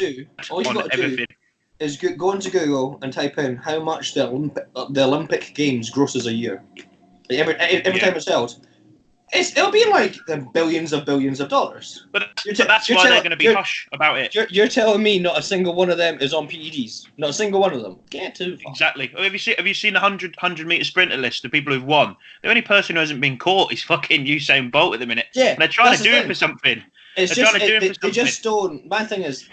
All you got to do is go into Google and type in how much the Olympic Games grosses a year. Like every time it's held, it'll be like billions of dollars. But that's why they're going to be hush about it. You're telling me not a single one of them is on PEDs? Not a single one of them. Get too far. Exactly. Have you seen the 100-meter sprinter list of people who've won? The only person who hasn't been caught is fucking Usain Bolt at the minute. Yeah, and they're trying to do it for something. They just don't. My thing is,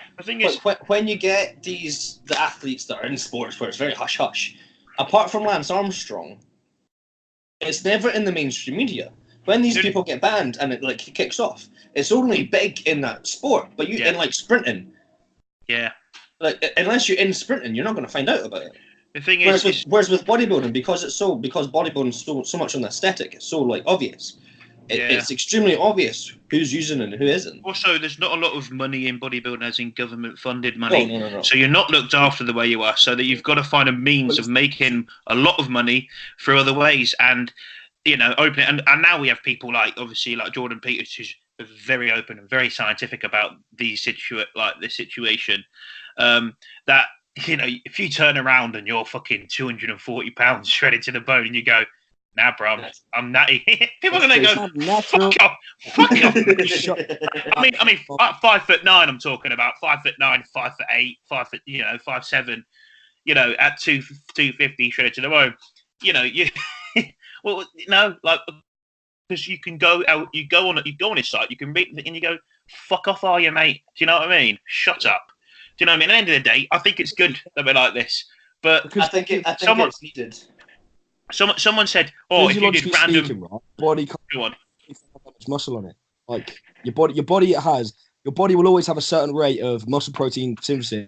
when you get the athletes that are in sports where it's very hush hush, apart from Lance Armstrong, it's never in the mainstream media. When these people get banned and it like kicks off, it's only big in that sport. But in like sprinting, like unless you're in sprinting, you're not going to find out about it. The thing whereas with bodybuilding, because bodybuilding is so much on the aesthetic, it's so like obvious. it's extremely obvious who's using it and who isn't. Also, there's not a lot of money in bodybuilding, as in government-funded money. No. So you're not looked after the way you are. So that you've got to find a means of making a lot of money through other ways, and open it. And now we have people like obviously like Jordan Peters, who's very open and very scientific about this situation. That if you turn around and you're fucking 240 pounds shredded to the bone, and you go, "Nah, bro, I'm nutty." People are gonna go, "Fuck off." I mean, 5'9". I'm talking about 5'9", 5'8", 5'7". At 250 shredded to the bone. Because you can go out, you go on his site, you can read it, and you go, "Fuck off, are you, mate?" Do you know what I mean? Shut up. Do you know what I mean? At the end of the day, I think it's good that we're like this, but I think it's needed. Someone said, "Oh, if you did random speaking, right, body can't go on. have much muscle on it. Like your body will always have a certain rate of muscle protein synthesis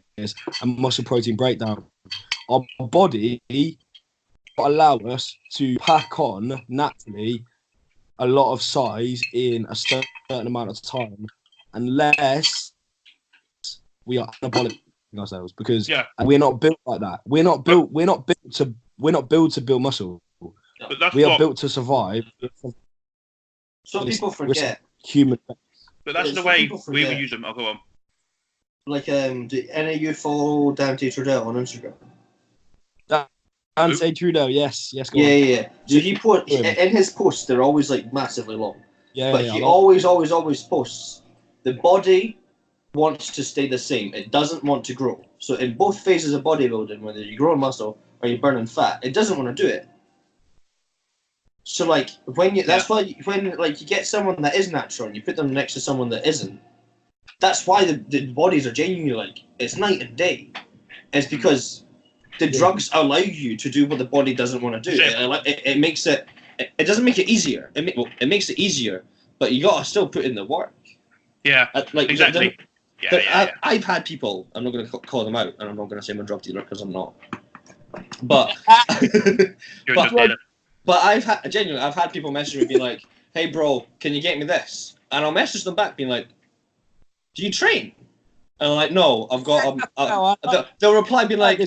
and muscle protein breakdown. Our body allow us to pack on naturally a lot of size in a certain amount of time, unless we are anabolic ourselves, because we're not built like that. We're not built to build muscle. We are built to survive. Some people forget human. But that's the way we would use them. I'll go on. Like, do any of you follow Dante Trudell on Instagram? Dante Trudell, yes. Yeah. So he put in his posts, they're always like massively long. But he always posts the body wants to stay the same. It doesn't want to grow. So in both phases of bodybuilding, whether you're growing muscle or you're burning fat, it doesn't want to do it. So like that's why when you get someone that is natural and you put them next to someone that isn't, that's why the bodies are genuinely like it's night and day. It's because the drugs allow you to do what the body doesn't want to do. It makes it. It doesn't make it easier. It makes it easier, but you gotta still put in the work. Yeah, exactly. I've had people. I'm not going to call them out, and I'm not going to say I'm a drug dealer because I'm not. But but I've had people message me being like, "Hey, bro, can you get me this?" And I'll message them back being like, "Do you train?" And I'm like, "No, I've got." They'll reply being like,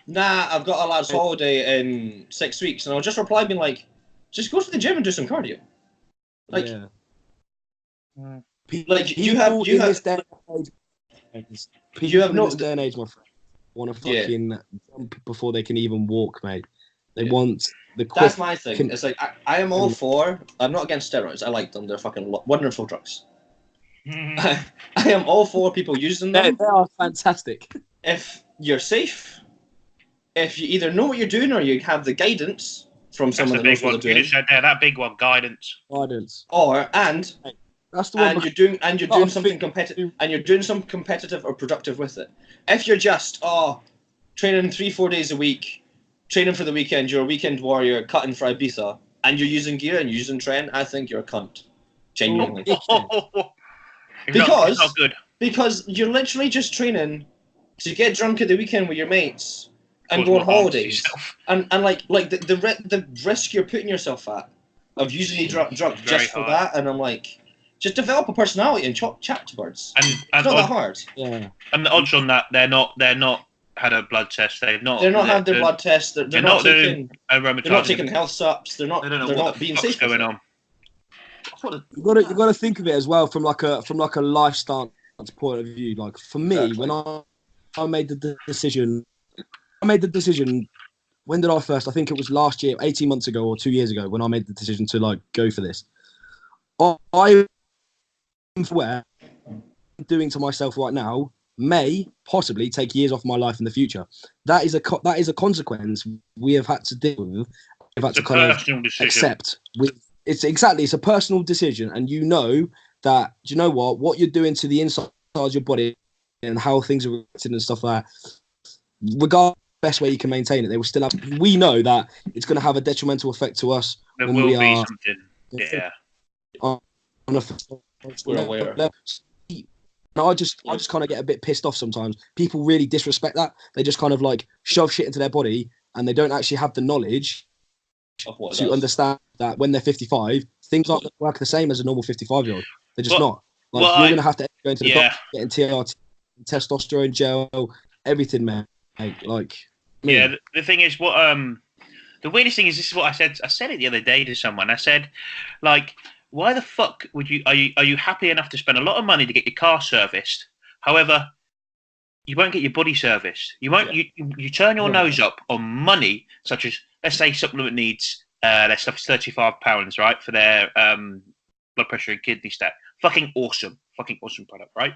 "Nah, I've got a lad's holiday in 6 weeks," and I'll just reply being like, "Just go to the gym and do some cardio." Like, you have this day and age, my friend, want to fucking jump before they can even walk, mate. They want the quick. That's my thing. It's like I am all for. I'm not against steroids. I like them. They're fucking wonderful drugs. I am all for people using them. They are fantastic. If you're safe, if you either know what you're doing or you have the guidance from someone that knows what they're doing. You just said there, that big one, guidance. That's the one. You're doing something competitive, and you're doing something competitive or productive with it. If you're just training 3-4 days a week, training for the weekend, you're a weekend warrior, cutting for Ibiza, and you're using gear and you're using trend, I think you're a cunt. Genuinely. Because you're literally just training to get drunk at the weekend with your mates and go on holidays. And the risk you're putting yourself at of using a drug just for that, and I'm like, just develop a personality and chat to birds. And it's not that hard. Yeah. And the odds on that, they're not had a blood test. They're not had their blood test. They're not taking health subs. They're not being safe. Going on. You got to think of it as well from like a lifestyle point of view. Like for me, when I made the decision. When did I first? I think it was last year, 18 months ago or 2 years ago, when I made the decision to like go for this. I'm aware doing to myself right now may possibly take years off my life in the future. That is a consequence we have had to deal with. We've had to kind of accept. It's a personal decision, and you know that. Do you know what you're doing to the inside of your body and how things are reacting and stuff like that. Regardless of the best way you can maintain it, they will still have. We know that it's going to have a detrimental effect to us. There will be something. Yeah. We're aware. I just kind of get a bit pissed off sometimes. People really disrespect that. They just kind of like shove shit into their body, and they don't actually have the knowledge to understand that when they're 55, things aren't going to work the same as a normal 55-year-old. They're just not. Like well, you're going to have to go into the yeah. doctor, getting TRT, testosterone gel, everything, man. Like, yeah. The thing is, what the weirdest thing is, this is what I said. I said it the other day to someone. I said, like, why the fuck would you? Are you happy enough to spend a lot of money to get your car serviced? However, you won't get your body serviced. You won't. Yeah. You turn your nose up on money, such as, let's say, supplement needs. Their stuff's £35, right, for their blood pressure and kidney stat. Fucking awesome product, right?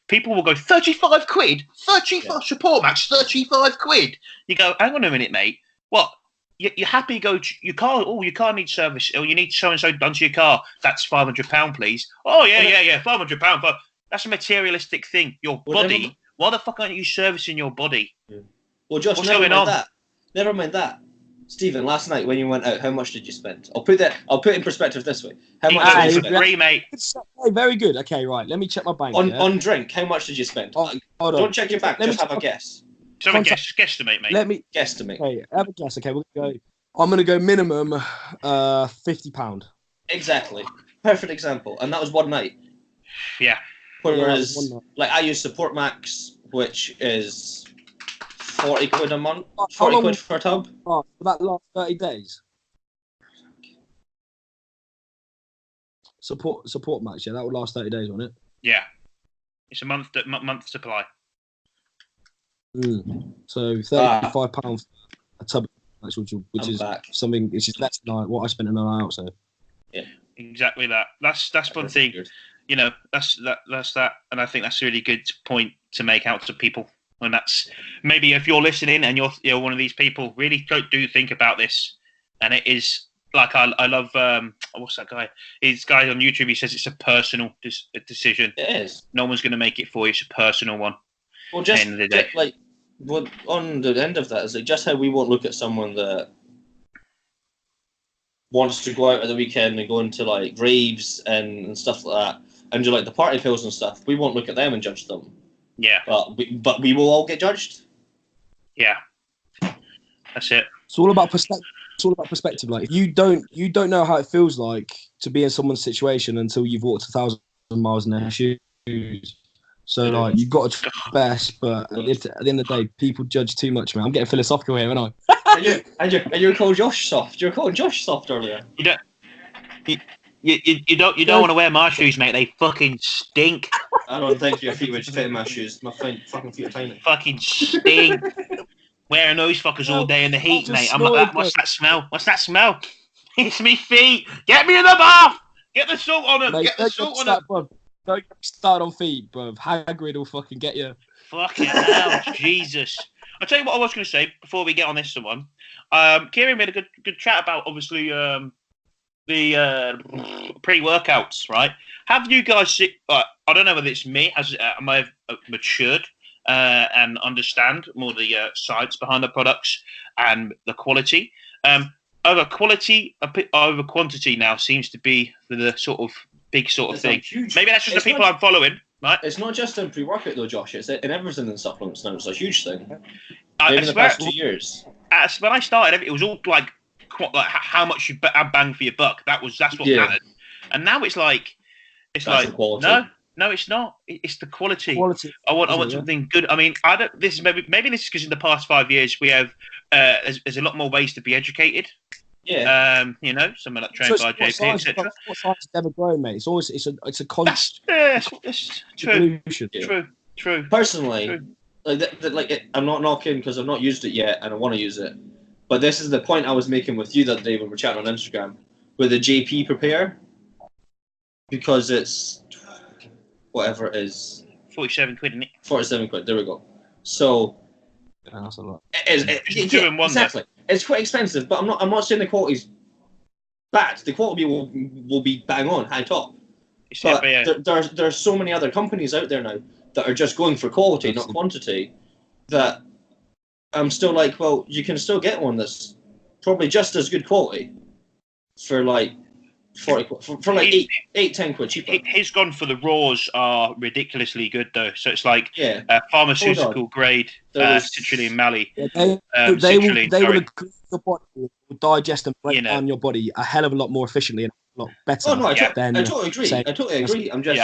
People will go 35 quid, 35 support max, 35 quid. You go, hang on a minute, mate. What? You're happy? Go your car. Oh, your car needs service. Or you need so and so done to your car. That's £500, please. Oh yeah, £500. But that's a materialistic thing. Your body. Why the fuck aren't you servicing your body? Yeah. Well, Josh, never mind that. Stephen, last night when you went out, how much did you spend? I'll put it in perspective this way. How much did you spend? Free, mate. Very good. Okay, right. Let me check my bank. On drink, how much did you spend? Don't check your bank. Just have a guess. Guesstimate, mate. Let me guesstimate. Okay, have a guess. Okay, I'm gonna go minimum £50. Exactly. Perfect example. And that was one night. Yeah. Whereas, like, I use Support Max, which is 40 quid a month. 40 quid for a tub. For that last 30 days. Support Max, yeah, that would last 30 days, won't it? Yeah. It's a month supply. So £35 a tub, which is something. It's just less than what I spent an hour out. So yeah, exactly that. That's one thing. Good. You know, that's that, and I think that's a really good point to make out to people. And that's maybe if you're listening and you're one of these people, really do think about this. And it is like I love what's that guy? His guy on YouTube. He says it's a personal decision. It is. No one's going to make it for you. It's a personal one. Well, just on the end of that is like just how we won't look at someone that wants to go out at the weekend and go into like raves and stuff like that and do like the party pills and stuff. We won't look at them and judge them. Yeah. But we will all get judged. Yeah. That's it. It's all about perspective. It's all about perspective. Like you don't know how it feels like to be in someone's situation until you've walked 1,000 miles in their shoes. So like you've got to try your best, but at the end of the day, people judge too much, man. I'm getting philosophical here, aren't I? and you're called Josh soft. You're calling Josh soft earlier. You don't want to wear my shoes, mate. They fucking stink. I don't think your feet would fit in my shoes. My fucking feet are tiny. Fucking stink. Wearing those fuckers all day in the heat, mate. What's that smell? What's that smell? It's me feet. Get me in the bath. Get the salt on them. Mate, get the salt on them. Bro. Don't start on feet, bro. Hagrid will fucking get you. Fucking hell, Jesus. I'll tell you what I was going to say before we get on this one. Kieran made a good chat about, obviously, the pre-workouts, right? Have you guys seen... I don't know whether it's me, am I matured and understand more the science behind the products and the quality. Over quality over quantity now seems to be the sort of big sort of thing. Maybe that's just the people I'm following, right? It's not just in pre-workout though, Josh. It's in everything in supplements now. It's a huge thing. In the past 2 years. When I started, it was all like how much you bang for your buck. That's what mattered. And now it's like no, it's not. It's the quality. I want something good. I mean, I don't. This is maybe this is because in the past 5 years we have there's a lot more ways to be educated. Yeah. Someone like trained by JP, etc. What science has never grown, mate? It's a constant. It's true. Yeah. True. Personally, I'm not knocking because I've not used it yet and I want to use it. But this is the point I was making with you the other day when we were chatting on Instagram with the JP Prepare, because it's whatever it is. 47 quid, isn't it? 47 quid. There we go. So. That's a lot. It's 2 in 1. Exactly. It's quite expensive, but I'm not saying the quality's bad. The quality will be bang on, high top. But there's so many other companies out there now that are just going for quality, not quantity, that I'm still like, well, you can still get one that's probably just as good quality for like 40 for like 10 quid cheaper. His gone for the raws are ridiculously good though. So it's like pharmaceutical grade citrulline mally. Yeah, they will agree your body will digest and break down your body a hell of a lot more efficiently and a lot better Oh no, than I totally agree. say, I totally agree. I'm just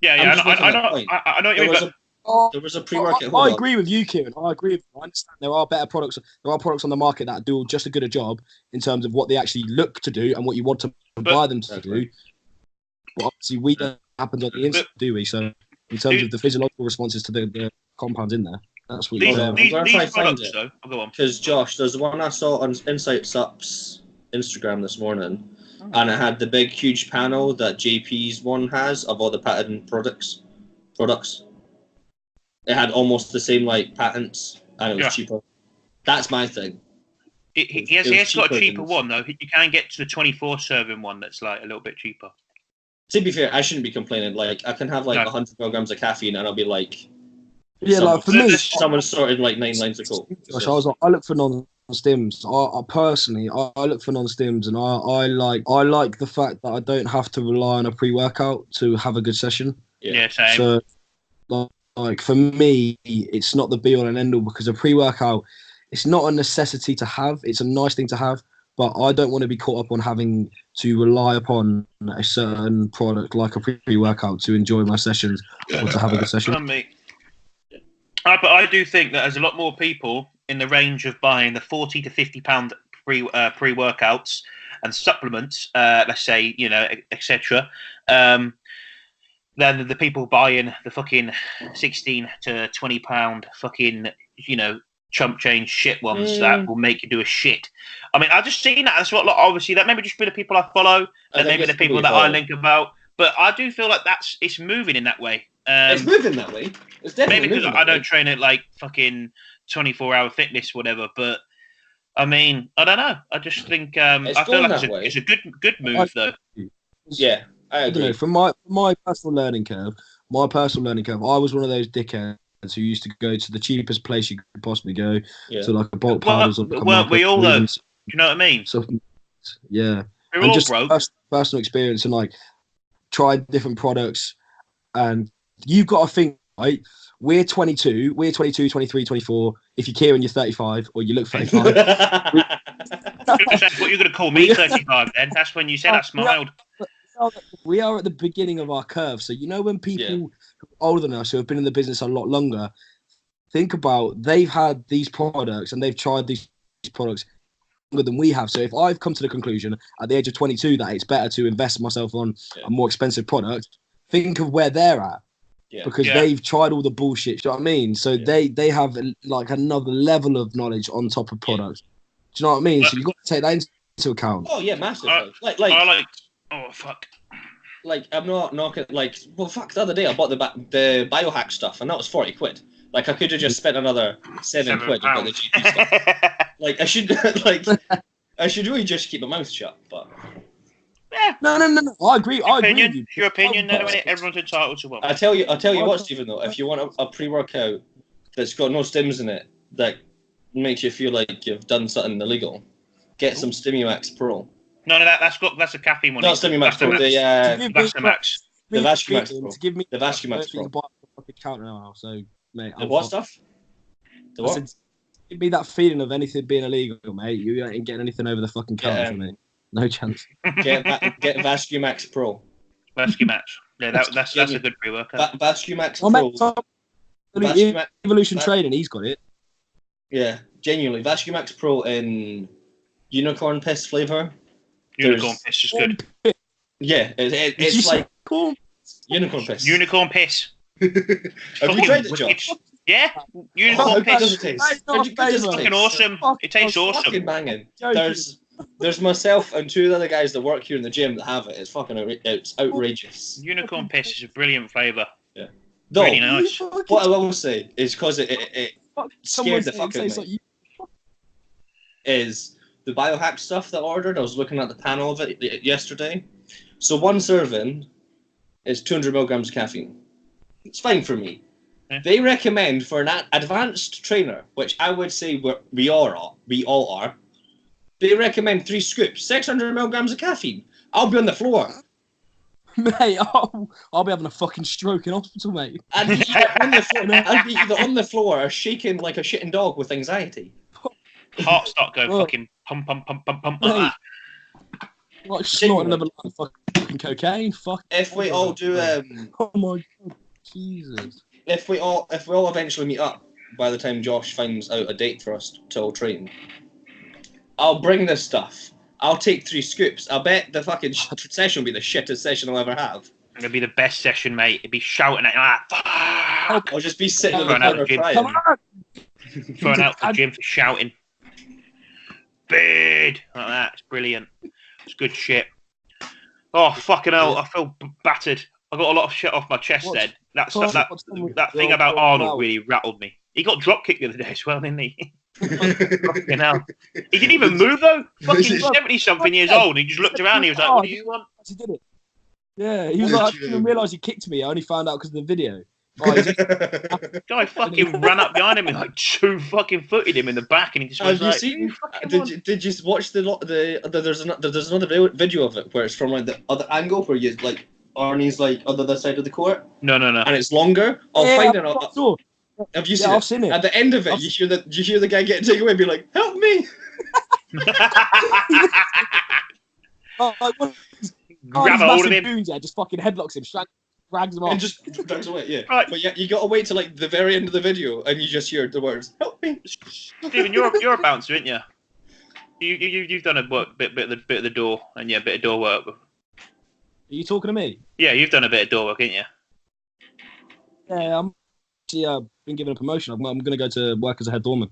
Yeah. I'm just making I that know. point. I know what you There mean, was but there was a I, pre-workout. I Hold on. agree with you, Kieran. I agree. I understand there are better products. There are products on the market that do just as good a job in terms of what they actually look to do and what you want to buy them to do. But obviously, we don't happen on the inside, do we? So, in terms of the physiological responses to the compounds in there, that's what you're saying. I'm gonna try these find products, it. though. I'll go on. Because Josh, there's the one I saw on Insight Sup's Instagram this morning, and it had the big, huge panel that JP's one has of all the patented products. It had almost the same like patents, and it was cheaper. That's my thing. He has got a cheaper than... one though. You can get to the 24 serving one that's like a little bit cheaper. To be fair, I shouldn't be complaining. Like I can have like 100 milligrams of caffeine, and I'll be like, like for me, someone sorted like 9 lines of coke. Gosh, I look for non-stims. I personally look for non-stims, and I like the fact that I don't have to rely on a pre-workout to have a good session. Yeah, same. So like for me, it's not the be all and end all, because a pre-workout, it's not a necessity to have. It's a nice thing to have, but I don't want to be caught up on having to rely upon a certain product like a pre-workout to enjoy my sessions or to have a good session. But I do think that there's a lot more people in the range of buying the £40 to £50 pre-workouts and supplements, let's say, etc., than the people buying the fucking £16 to £20 fucking, chump change shit ones that will make you do a shit. I mean, I just seen that. That's what, obviously, that maybe just be the people I follow, and maybe the people that I link about. But I do feel like it's moving in that way. It's moving that way. It's definitely maybe because I don't way. train at like fucking 24-hour fitness, whatever. But I mean, I don't know. I just think I feel like it's a good move, though. Yeah, I agree. don't know, from my personal learning curve, I was one of those dickheads who used to go to the cheapest place you could possibly go, to like a bulk powders. Weren't we all though? Do you know what I mean? Yeah, we're all just broke. Personal experience and like tried different products, and you've got to think, right? We're 22, 23, 24. If you're Kieran, you're 35, or you look 35. What you're going to call me 35 then? That's when you said I smiled. We are at the beginning of our curve. So, when people older than us who have been in the business a lot longer, think about they've had these products and they've tried these products longer than we have. So if I've come to the conclusion at the age of 22 that it's better to invest myself on a more expensive product, think of where they're at. Because they've tried all the bullshit. Do you know what I mean? So they have like another level of knowledge on top of products. Do you know what I mean? So you've got to take that into account. Oh yeah, massively. Oh fuck. Like I'm not knocking. Like fuck. The other day I bought the biohack stuff, and that was 40 quid. Like I could have just spent another 7 quid on the GP stuff. Like I should really just keep my mouth shut. But no. I agree. I agree with you. Your opinion. Everyone's entitled to one. I tell you what, Stephen. Though, if you want a pre-workout that's got no stims in it, that makes you feel like you've done something illegal, get some Stimumax Pro. No, that's a caffeine one. Not Stimumax Pro. The Vascumax. The Vascumax Pro. Give me the Vascumax Pro. Fucking counter now, so mate. The what stuff? The what? Said, give me that feeling of anything being illegal, mate. You ain't getting anything over the fucking counter for me. No chance. Get Vascumax Pro. Vascumax. Yeah, that's a good pre-workout. Vascumax Pro. Evolution Training, he's got it. Yeah, genuinely. Vascumax Pro in unicorn piss flavour. Unicorn piss is good. Yeah, it's like unicorn piss. Unicorn piss. Have you tried it, Josh? Yeah, unicorn piss. Does it taste? It's fucking awesome. It tastes awesome. Fucking banging. There's myself and 2 other guys that work here in the gym that have it. It's fucking it's outrageous. Unicorn piss is a brilliant flavour. Yeah. Though, really nice. What I will say is because it scared the fuck out of me. Is the biohack stuff that I ordered? I was looking at the panel of it yesterday. So 1 serving is 200 milligrams of caffeine. It's fine for me. Yeah. They recommend for an advanced trainer, which I would say we all are. They recommend 3 scoops, 600 milligrams of caffeine. I'll be on the floor. Mate, I'll be having a fucking stroke in hospital, mate. I'd be either on the floor or shaking like a shitting dog with anxiety. Heart start going fucking pump like that. Like snorting another line of fucking cocaine. Fuck. If we all do, Oh my god, Jesus. if we all eventually meet up by the time Josh finds out a date for us to all train, I'll bring this stuff. I'll take 3 scoops. I bet the fucking session will be the shittest session I'll ever have. It'll be the best session, mate. It'll be shouting at you like, fuck! I'll just be sitting in the Run out corner the gym. crying. Come on. Throwing out the gym for shouting. Bid! Like that. It's brilliant. It's good shit. Oh, fucking hell. I feel battered. I got a lot of shit off my chest then. That thing about Arnold really rattled me. He got drop kicked the other day as well, didn't he? Fucking hell. He didn't even move though. Fucking 70-something years old. He just looked around and he was like, what do you want? He did it. Yeah, he was like, I didn't even realise he kicked me. I only found out because of the video. Guy fucking ran up behind him and like 2-footed him in the back, and he just was Have you seen? Did you watch there's another video of it where it's from like the other angle where you like Arnie's like on the other side of the court. No. And it's longer. I'll find it. Have you seen it? I've seen it. At the end of it, you hear the guy getting taken away and be like, "Help me!" Grab hold of him. Boons, just fucking headlocks him, drags him off. And just drags away, yeah. Right. But yeah, you gotta wait till like the very end of the video, and you just hear the words "Help me." Stephen, you're a bouncer, aren't you? You've done a bit of the door, and yeah, a bit of door work. Are you talking to me? Yeah, you've done a bit of door work, haven't you? Yeah, I'm actually been given a promotion. I'm going to go to work as a head doorman.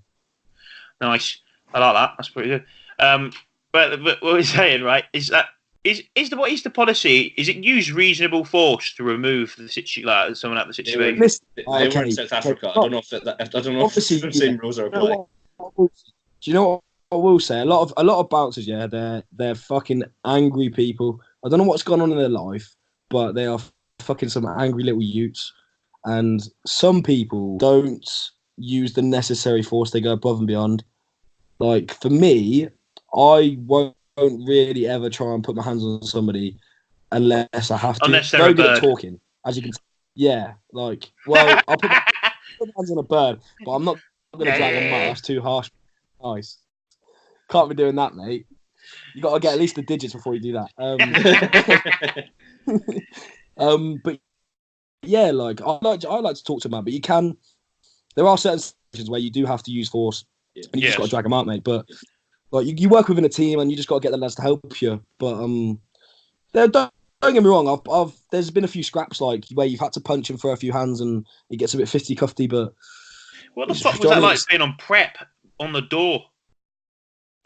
Nice. I like that. That's pretty good. But what we're saying, right, is that what is the policy? Is it use reasonable force to remove the someone out of the situation? They were in South Africa. I don't know if the same rules are applied. Do you know what I will say? A lot of bouncers, yeah, they're fucking angry people. I don't know what's gone on in their life, but they are fucking some angry little utes. And some people don't use the necessary force. They go above and beyond. Like, for me, I won't really ever try and put my hands on somebody unless I have to. Unless they're very a good bird. at talking, as you can see. Yeah, like, well, I'll put my hands on a bird, but I'm not going to drag them out. That's too harsh. Nice. Can't be doing that, mate. You got to get at least the digits before you do that. But yeah, like I like to talk to them, but you can. There are certain situations where you do have to use force, and you just got to drag them out, mate. But like you work within a team, and you just got to get the lads to help you. But don't get me wrong. There's been a few scraps like where you've had to punch him for a few hands, and it gets a bit fisty-cufty. But what the fuck was that like being on prep on the door?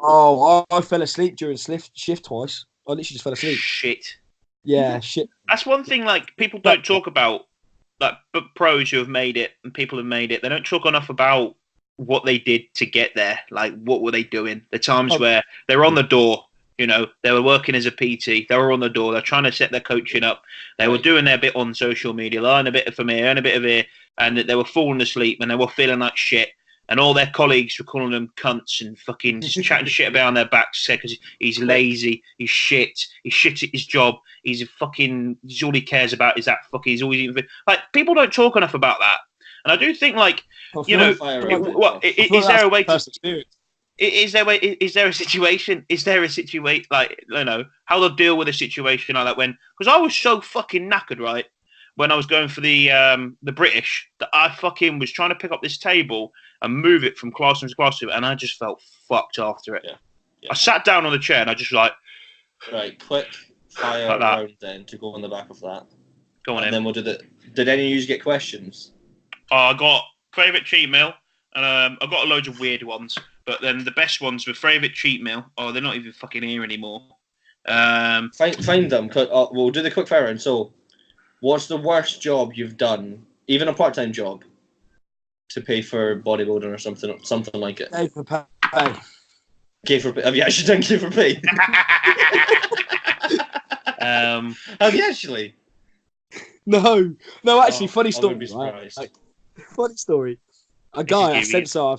Oh, I fell asleep during shift twice. I literally just fell asleep. Shit. Yeah, shit. That's one thing, like, people don't talk about, like, but pros who have made it and people who have made it, they don't talk enough about what they did to get there. Like, what were they doing? The times where they were on the door, you know, they were working as a PT, they were on the door, they're trying to set their coaching up, they were doing their bit on social media, learn a bit from here, earn a bit of here, and they were falling asleep and they were feeling like shit. And all their colleagues were calling them cunts and fucking just chatting shit behind their backs because he's lazy, he's shit at his job, he's all he cares about is that fucking, he's always eating. Like, people don't talk enough about that. And I do think, like, you know, is there a way to... Is there a situation, like, you know, how they'll deal with a situation like that when... Because I was so fucking knackered, right, when I was going for the British, that I fucking was trying to pick up this table and move it from classroom to classroom, and I just felt fucked after it. Yeah. I sat down on the chair and I just like... Right, quick fire like round then to go on the back of that. Go on, and then we'll do the... Did any of you get questions? I got favourite cheat meal, and I've got loads of weird ones, but then the best ones were favourite cheat meal. Oh, they're not even fucking here anymore. Find them. We'll do the quick fire round. So, what's the worst job you've done, even a part-time job, to pay for bodybuilding or something like it? Pay for pay. Pay for pay. Have you actually done pay for pay? Have you actually? No. Actually, funny story. Be surprised. Right? Funny story. A guy I've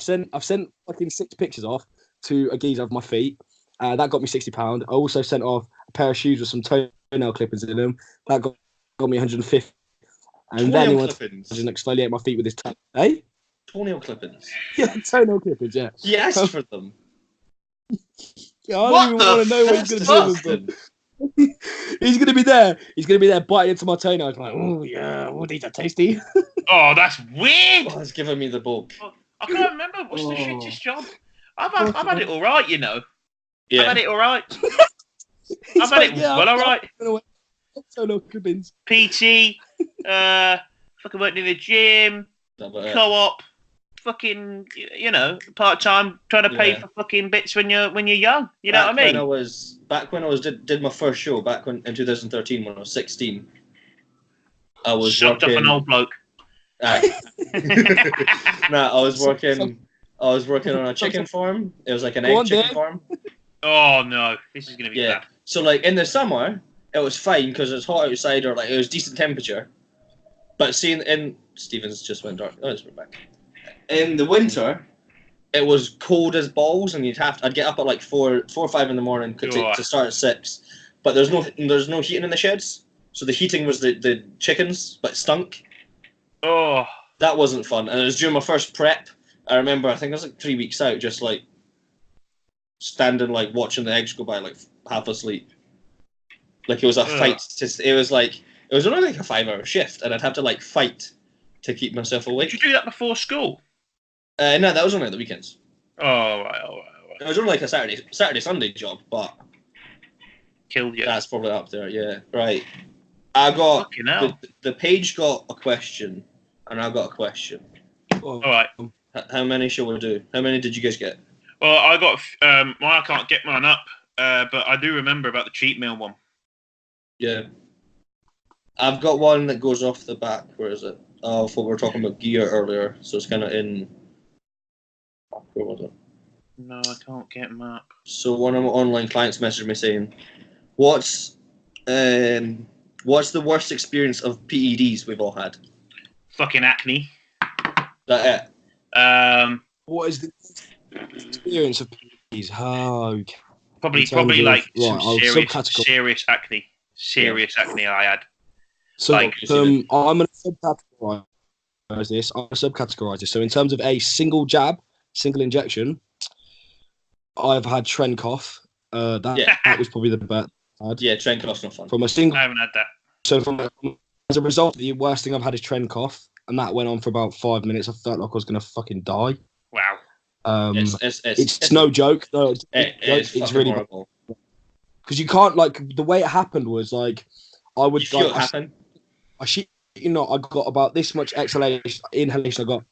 sent fucking 6 pictures off to a geezer of my feet. That got me £60. I also sent off a pair of shoes with some toenail clippings in them. That got me 150. And then he wanted to exfoliate my feet with his toe. Eh? Toenail clippings. Yeah, toenail clippings. Yeah. He asked for them. Yeah, I don't even want to know what he's going to do with them. He's gonna be there. He's gonna be there biting into my toenails. Like, oh yeah, oh these are tasty. Oh, that's weird. Oh, it's giving me the bulk. I can't remember. What's the Oh. shittest job? I've had it all right, you know. I've Yeah. had it all right. He's I've had it well, all right. Toenail clippings. PT, fucking working in the gym, co-op, fucking, you know, part-time, trying to pay for fucking bits when you're young. You know what I mean? Back when I was did my first show back in 2013 when I was 16. I was Sucked working. up an old bloke. Nah, I was working on a chicken farm. It was like an egg chicken farm. Oh no, this is gonna be bad. So like in the summer, it was fine because it's hot outside or like it was decent temperature. But seeing in Stevens just went dark. Oh, it's back. In the winter, it was cold as balls, and I'd get up at like 4 or 5 in the morning to start at 6. But there's no heating in the sheds, so the heating was the chickens, but it stunk. Oh, that wasn't fun. And it was during my first prep. I remember, I think I was like 3 weeks out, just like standing, like watching the eggs go by, like half asleep. Like it was a fight. It was only like a 5-hour shift, and I'd have to like fight to keep myself awake. Did you do that before school? No, that was only at the weekends. Oh, right. It was only like a Saturday Sunday job, but killed you. That's probably up there. Yeah, right. I got the page got a question, and I got a question. All right. How many shall we do? How many did you guys get? Well, I got. I can't get mine up, but I do remember about the cheat meal one. Yeah. I've got one that goes off the back. Where is it? Oh, I thought we were talking about gear earlier, so it's kind of in. Where was it? No, I can't get them up. So one of my online clients messaged me saying, "What's the worst experience of PEDs we've all had?" Fucking acne. That it? What is the experience of PEDs? Oh, probably like some serious acne. Serious acne I had. So I'm going to subcategorize this. So in terms of a single jab, single injection, I've had tren cough. That was probably the best. Yeah, tren cough's not fun. I haven't had that. So as a result, the worst thing I've had is tren cough, and that went on for about 5 minutes. I felt like I was going to fucking die. Wow. It's no joke. No, it's really horrible. Because you can't, like, the way it happened was like I would. You feel it happen? I got about this much inhalation. I got,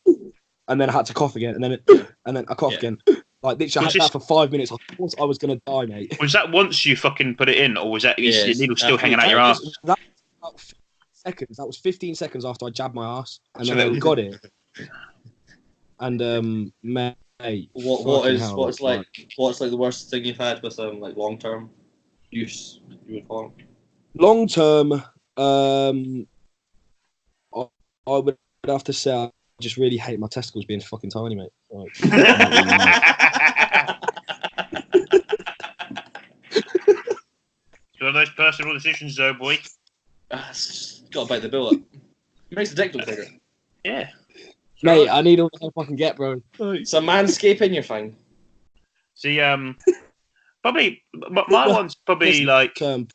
and then I had to cough again, and then I coughed again. Like literally, I had that for 5 minutes. I thought I was gonna die, mate. Was that once you fucking put it in, or was that your needle still hanging out your ass? That was about 15 seconds. That was 15 seconds after I jabbed my ass, and then I got it. And mate, what's like the worst thing you've had with like long term use? You would call them? Long term, I would have to say I just really hate my testicles being fucking tiny, mate. Like, It's one of those personal decisions, though, boy. It's got to bite the bill up. It makes the dick look bigger. Yeah. Mate, I need all the help I can get, bro. So manscaping, you're fine. See, probably my one's probably like the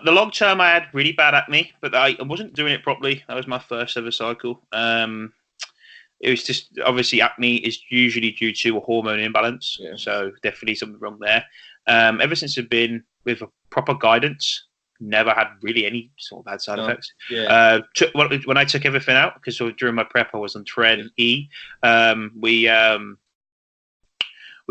long term. I had really bad acne, but I wasn't doing it properly. That was my first ever cycle. It was just obviously acne is usually due to a hormone imbalance, so definitely something wrong there. Ever since I've been with a proper guidance, never had really any sort of bad side effects. Yeah. When I took everything out, because during my prep I was on Tren E, we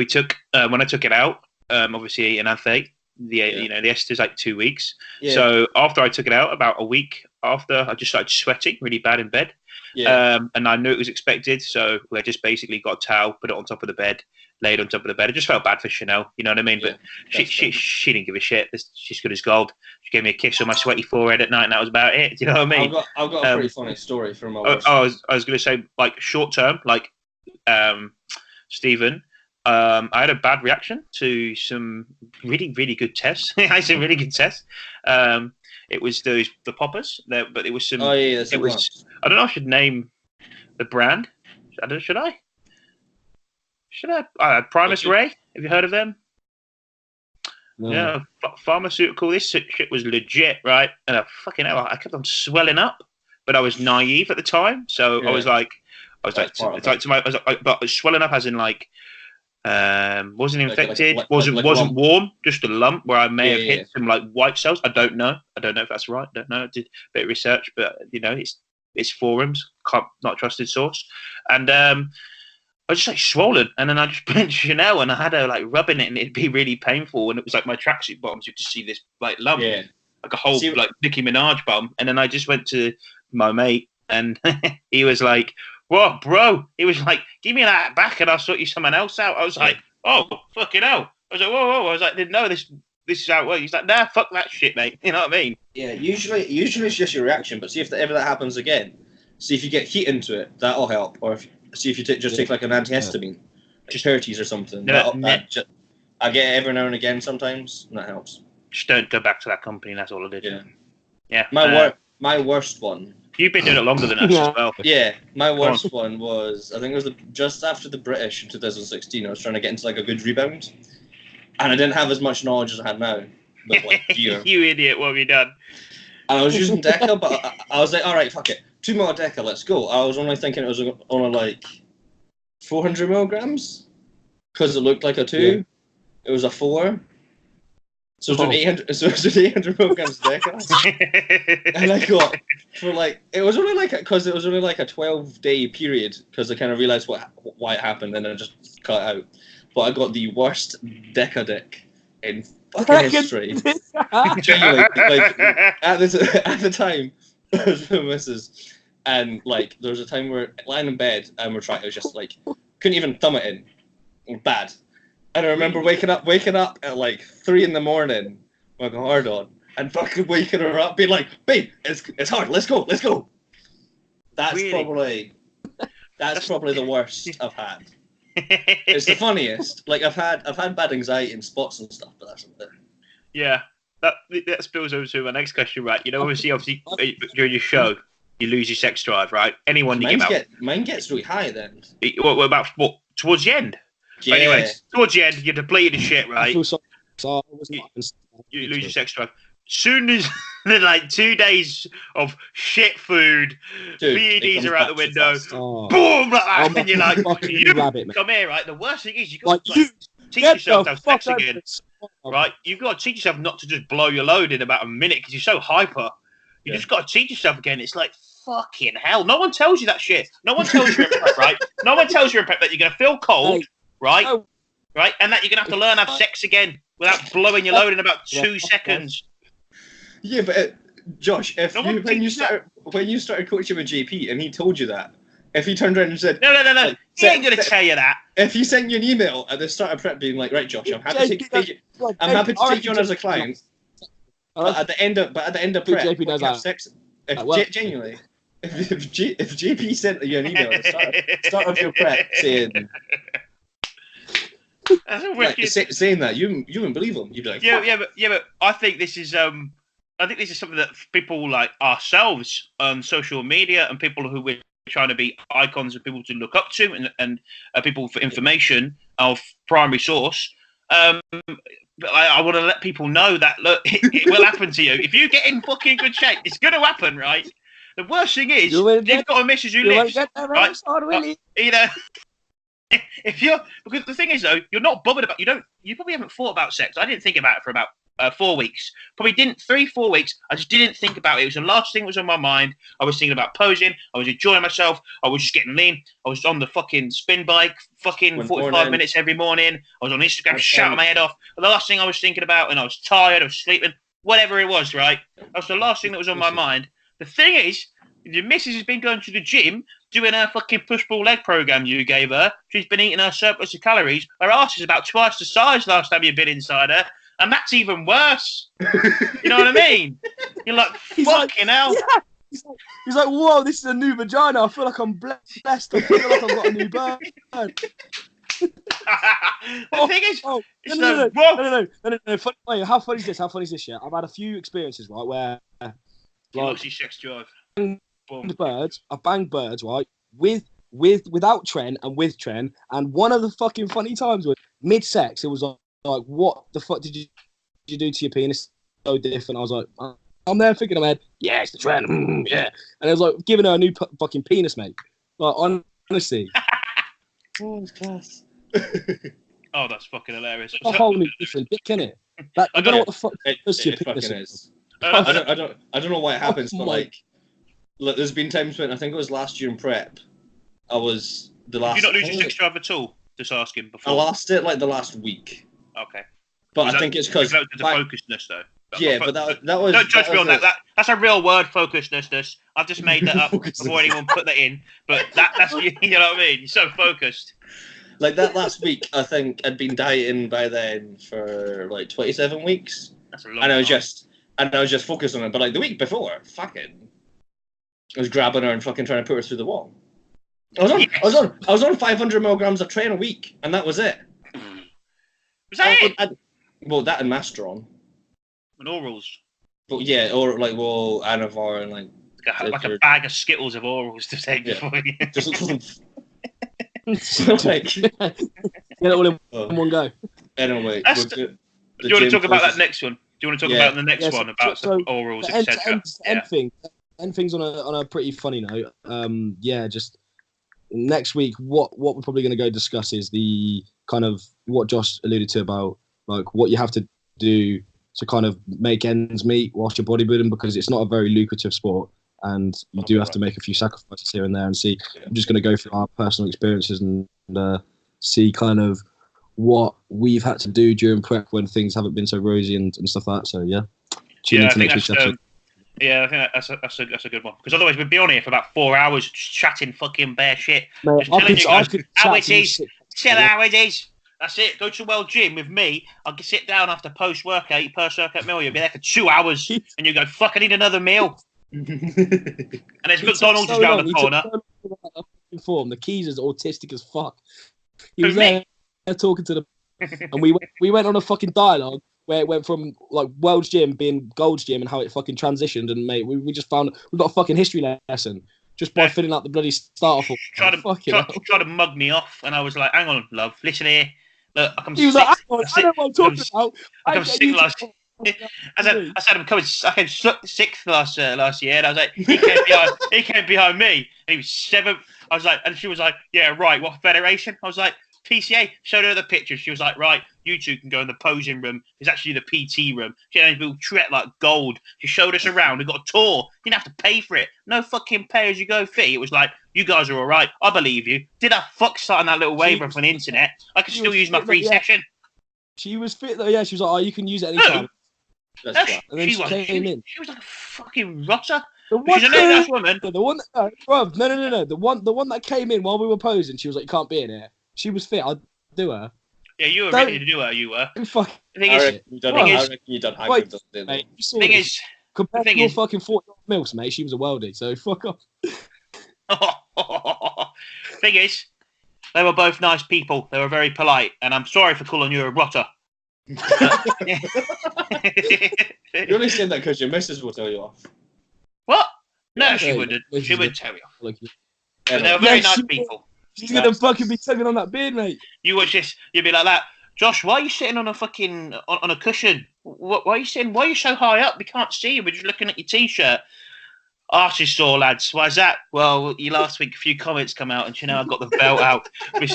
took when I took it out, obviously an anthate, the ester's like 2 weeks. Yeah. So after I took it out, about a week after, I just started sweating really bad in bed. Yeah. And I knew it was expected, so I just basically got a towel, put it on top of the bed, laid on top of the bed. It just felt bad for Chanel, you know what I mean? Yeah, but she didn't give a shit. She's good as gold. She gave me a kiss on my sweaty forehead at night, and that was about it. Do you know what I mean? I've got a pretty funny story from my worst. I was going to say, like, short term, like Stephen, I had a bad reaction to some really, really good tests. I had some really good tests. It was the poppers, but it was some. Oh yeah, it was. I don't know if I should name the brand. Should I? Primus Ray. Have you heard of them? No. Yeah, pharmaceutical. This shit was legit, right? And fucking hell, I kept on swelling up, but I was naive at the time, so Yeah. I was like, That's part of but swelling up as in like, wasn't infected, like wasn't lump. warm, just a lump where I may have hit Yeah. some like white cells. I don't know if that's right. I don't know. I did a bit of research, but it's forums, not a trusted source, and I was just like swollen, and then I just put Chanel, and I had her like rubbing it, and it'd be really painful, and it was like my tracksuit bottoms. You could see this like lump, like a whole like Nicki Minaj bum, and then I just went to my mate, and he was like, "What, bro?" He was like, "Give me that back, and I'll sort you someone else out." I was like, "Oh, fucking hell!" I was like, "Whoa!" I was like, "Didn't know this is how it works." He's like, "Nah, fuck that shit, mate." You know what I mean? Yeah. Usually it's just your reaction, but see if ever that happens again. See if you get heat into it, that'll help. Or see if you take like an antihistamine, just Herties or something. I get it every now and again sometimes, and that helps. Just don't go back to that company. That's all I did. Yeah. My worst one. You've been doing it longer than us as well. Yeah, my worst one was, I think it was just after the British in 2016. I was trying to get into like a good rebound, and I didn't have as much knowledge as I had now. But like gear. You idiot! What have you done? And I was using Deca, but I was like, all right, fuck it, 2 ml Deca, let's go. I was only thinking it was only like 400 milligrams because it looked like a 2. Yeah. It was a 4. So it was 800. So it was 800 milligrams Deca, and I got for like it was only like a 12-day period because I kind of realized why it happened and I just cut it out. But I got the worst Deca dick in fucking history. Genuinely, like at the time, I was with my missus, and like there was a time where lying in bed and we're trying. It was just like couldn't even thumb it in. Bad. And I remember waking up at like 3 a.m. with a hard on, and fucking waking her up, being like, "Babe, it's hard. Let's go." That's really? probably the worst I've had. It's the funniest. Like I've had bad anxiety in spots and stuff, but that's not it. Yeah, that spills over to my next question, right? You know, obviously, during your show, you lose your sex drive, right? Anyone you get out. Mine gets really high then. What about towards the end? Yeah. Anyways, towards the end, you're depleted as shit, right? I feel so I wasn't you lose your sex drive. Soon as like 2 days of shit food, PEDs are out the window, boom, like that, and you're like, come here, right? The worst thing is you got to teach yourself to have sex again, right? You've got to teach yourself not to just blow your load in about a minute because you're so hyper. You just got to teach yourself again. It's like, fucking hell. No one tells you that shit. No one tells you in prep, right? No one tells you in prep that you're going to feel cold. Right? Oh. Right? And that you're going to have to learn to have sex again without blowing your load in about 2 seconds. Yeah, but Josh, when you started coaching with JP and he told you that, if he turned around and said... No, like, he ain't going to tell you that. If he sent you an email at the start of prep being like, right, Josh, I'm happy to take you on as a client, but at the end of prep, JP does that. Sex, genuinely... If JP sent you an email at the start of your prep saying... saying that you wouldn't believe them. You'd be like, but I think this is something that people like ourselves on social media and people who we're trying to be icons of people to look up to and people for information of primary source. I want to let people know that look, it will happen to you if you get in fucking good shape. It's going to happen, right? The worst thing is you've got a missus who lives, right? You know. Because the thing is though, you're not bothered about you probably haven't thought about sex. I didn't think about it for about 4 weeks. Probably didn't 3-4 weeks. I just didn't think about it. It was the last thing that was on my mind. I was thinking about posing. I was enjoying myself. I was just getting lean. I was on the fucking spin bike, 45 minutes every morning. I was on Instagram shouting my head off. The last thing I was thinking about, and I was tired, I was sleeping, whatever it was, right? That was the last thing that was on my mind. The thing is, the missus has been going to the gym, doing her fucking push-pull leg program you gave her. She's been eating her surplus of calories. Her ass is about twice the size last time you've been inside her. And that's even worse. You know what I mean? You're like, fucking hell. Yeah. He's like, whoa, this is a new vagina. I feel like I'm blessed. I feel like I've got a new bird. The thing is, no. Funny, how funny is this? Yeah, I've had a few experiences, right, where like, sex drive. I've banged birds, right, without Tren and with Tren, and one of the fucking funny times was mid-sex. It was like, what the fuck did you you do to your penis? So different. I was like, I'm there thinking in my head, yeah, it's the trend, yeah. And I was like, giving her a new fucking penis, mate. Like, honestly. Oh, it's class. Oh, that's fucking hilarious. A whole new different dick, innit? That, I don't know what the fuck does to your It fucking penis. is. I don't know why it happens, but like, there's been times when I think it was last year in prep. I was the last. Did you not lose your sex drive at all? Just asking before. I lost it like the last week. Okay. But I think it's because the focusedness, though. Yeah, but that was. Don't judge me on that. That's a real word, focusedness. I've just made that up before anyone put that in. But that's you know what I mean. You're so focused. Like that last week, I think I'd been dieting by then for like 27 weeks. That's a long and I was time. just focused on it. But like the week before, I was grabbing her and fucking trying to put her through the wall. I was on 500 milligrams of Tren a week, and that was it. Was that it? Well, that and Mastron. And orals. But yeah, or like Anavar and like a bag of Skittles of orals to take before you. Just like Get it all in one go. Anyway, do you want to talk about that next one? Do you want to talk about the next one about the orals, etc.? End things on a pretty funny note. Just next week, what we're probably going to go discuss is the kind of what Josh alluded to about like what you have to do to kind of make ends meet whilst you're bodybuilding, because it's not a very lucrative sport and you do have to make a few sacrifices here and there. And I'm just going to go through our personal experiences and see kind of what we've had to do during prep when things haven't been so rosy and stuff like that. So tune into next week's episode. Yeah, I think that's a good one, because otherwise we'd be on here for about 4 hours just chatting fucking bare shit. Mate, just telling you guys how it is. Tell how it is. That's it. Go to World Gym with me. I'll sit down after post-workout, eat post-workout meal. You'll be there for 2 hours, and you go, fuck, I need another meal. And there's McDonald's just round the corner. The keys is autistic as fuck. He was there talking to them, and we went on a fucking dialogue where it went from like World's Gym being Gold's Gym and how it fucking transitioned. And mate, we just found we got a fucking history lesson just by filling out the bloody starter form. Tried to mug me off, and I was like, "Hang on, love, listen here. Look, he was like, I know what I'm talking about. I said I'm coming. I came sixth last year, and I was like, he came behind me, and he was seventh. I was like, and she was like, yeah, right. What federation? I was like, PCA. Showed her the pictures. She was like, right, you two can go in the posing room. It's actually the PT room. She had a little treat like gold. She showed us around. We got a tour. You didn't have to pay for it. No fucking pay as you go fee. It was like, you guys are all right. I believe you. Did I starting that little waiver from the internet? I could still use my free session. She was fit though. Yeah, she was like, oh, you can use it anytime. No, she was like a fucking rotter. She's a nice woman. The one, bruv, no. The one that came in while we were posing, she was like, you can't be in here. She was fit. I'd do her. Yeah, you were ready to do her. You were. Fuck. The thing is, compared to your fucking 40 mils, mate, she was a worldie. So fuck off. Thing is, they were both nice people. They were very polite, and I'm sorry for calling you a rotter. You're only saying that because your missus will tell you off. What? No, she wouldn't. She wouldn't tell you off. But they were very nice people. She's gonna fucking be tugging on that beard, mate. You'd be like that. Josh, why are you sitting on a fucking on a cushion? Why are you sitting? Why are you so high up? We can't see you. We're just looking at your t-shirt. Arse is sore, lads. Why's that? Well, last week a few comments come out, and I got the belt out. Be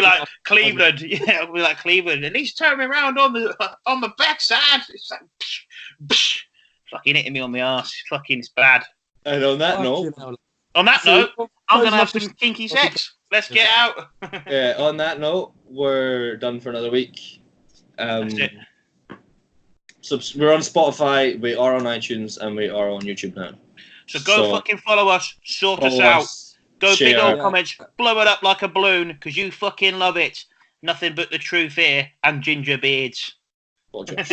like Cleveland, be like Cleveland. At least turn me around on the backside. It's like, fucking hitting me on the arse. Fucking, it's bad. And on that note, I'm gonna have some kinky sex. Let's get out. Yeah. On that note, we're done for another week. That's it. So we're on Spotify, we are on iTunes, and we are on YouTube now. So fucking follow us, sort us out. Go share. Big old comments, blow it up like a balloon, because you fucking love it. Nothing but the truth here and ginger beards. Well, Josh.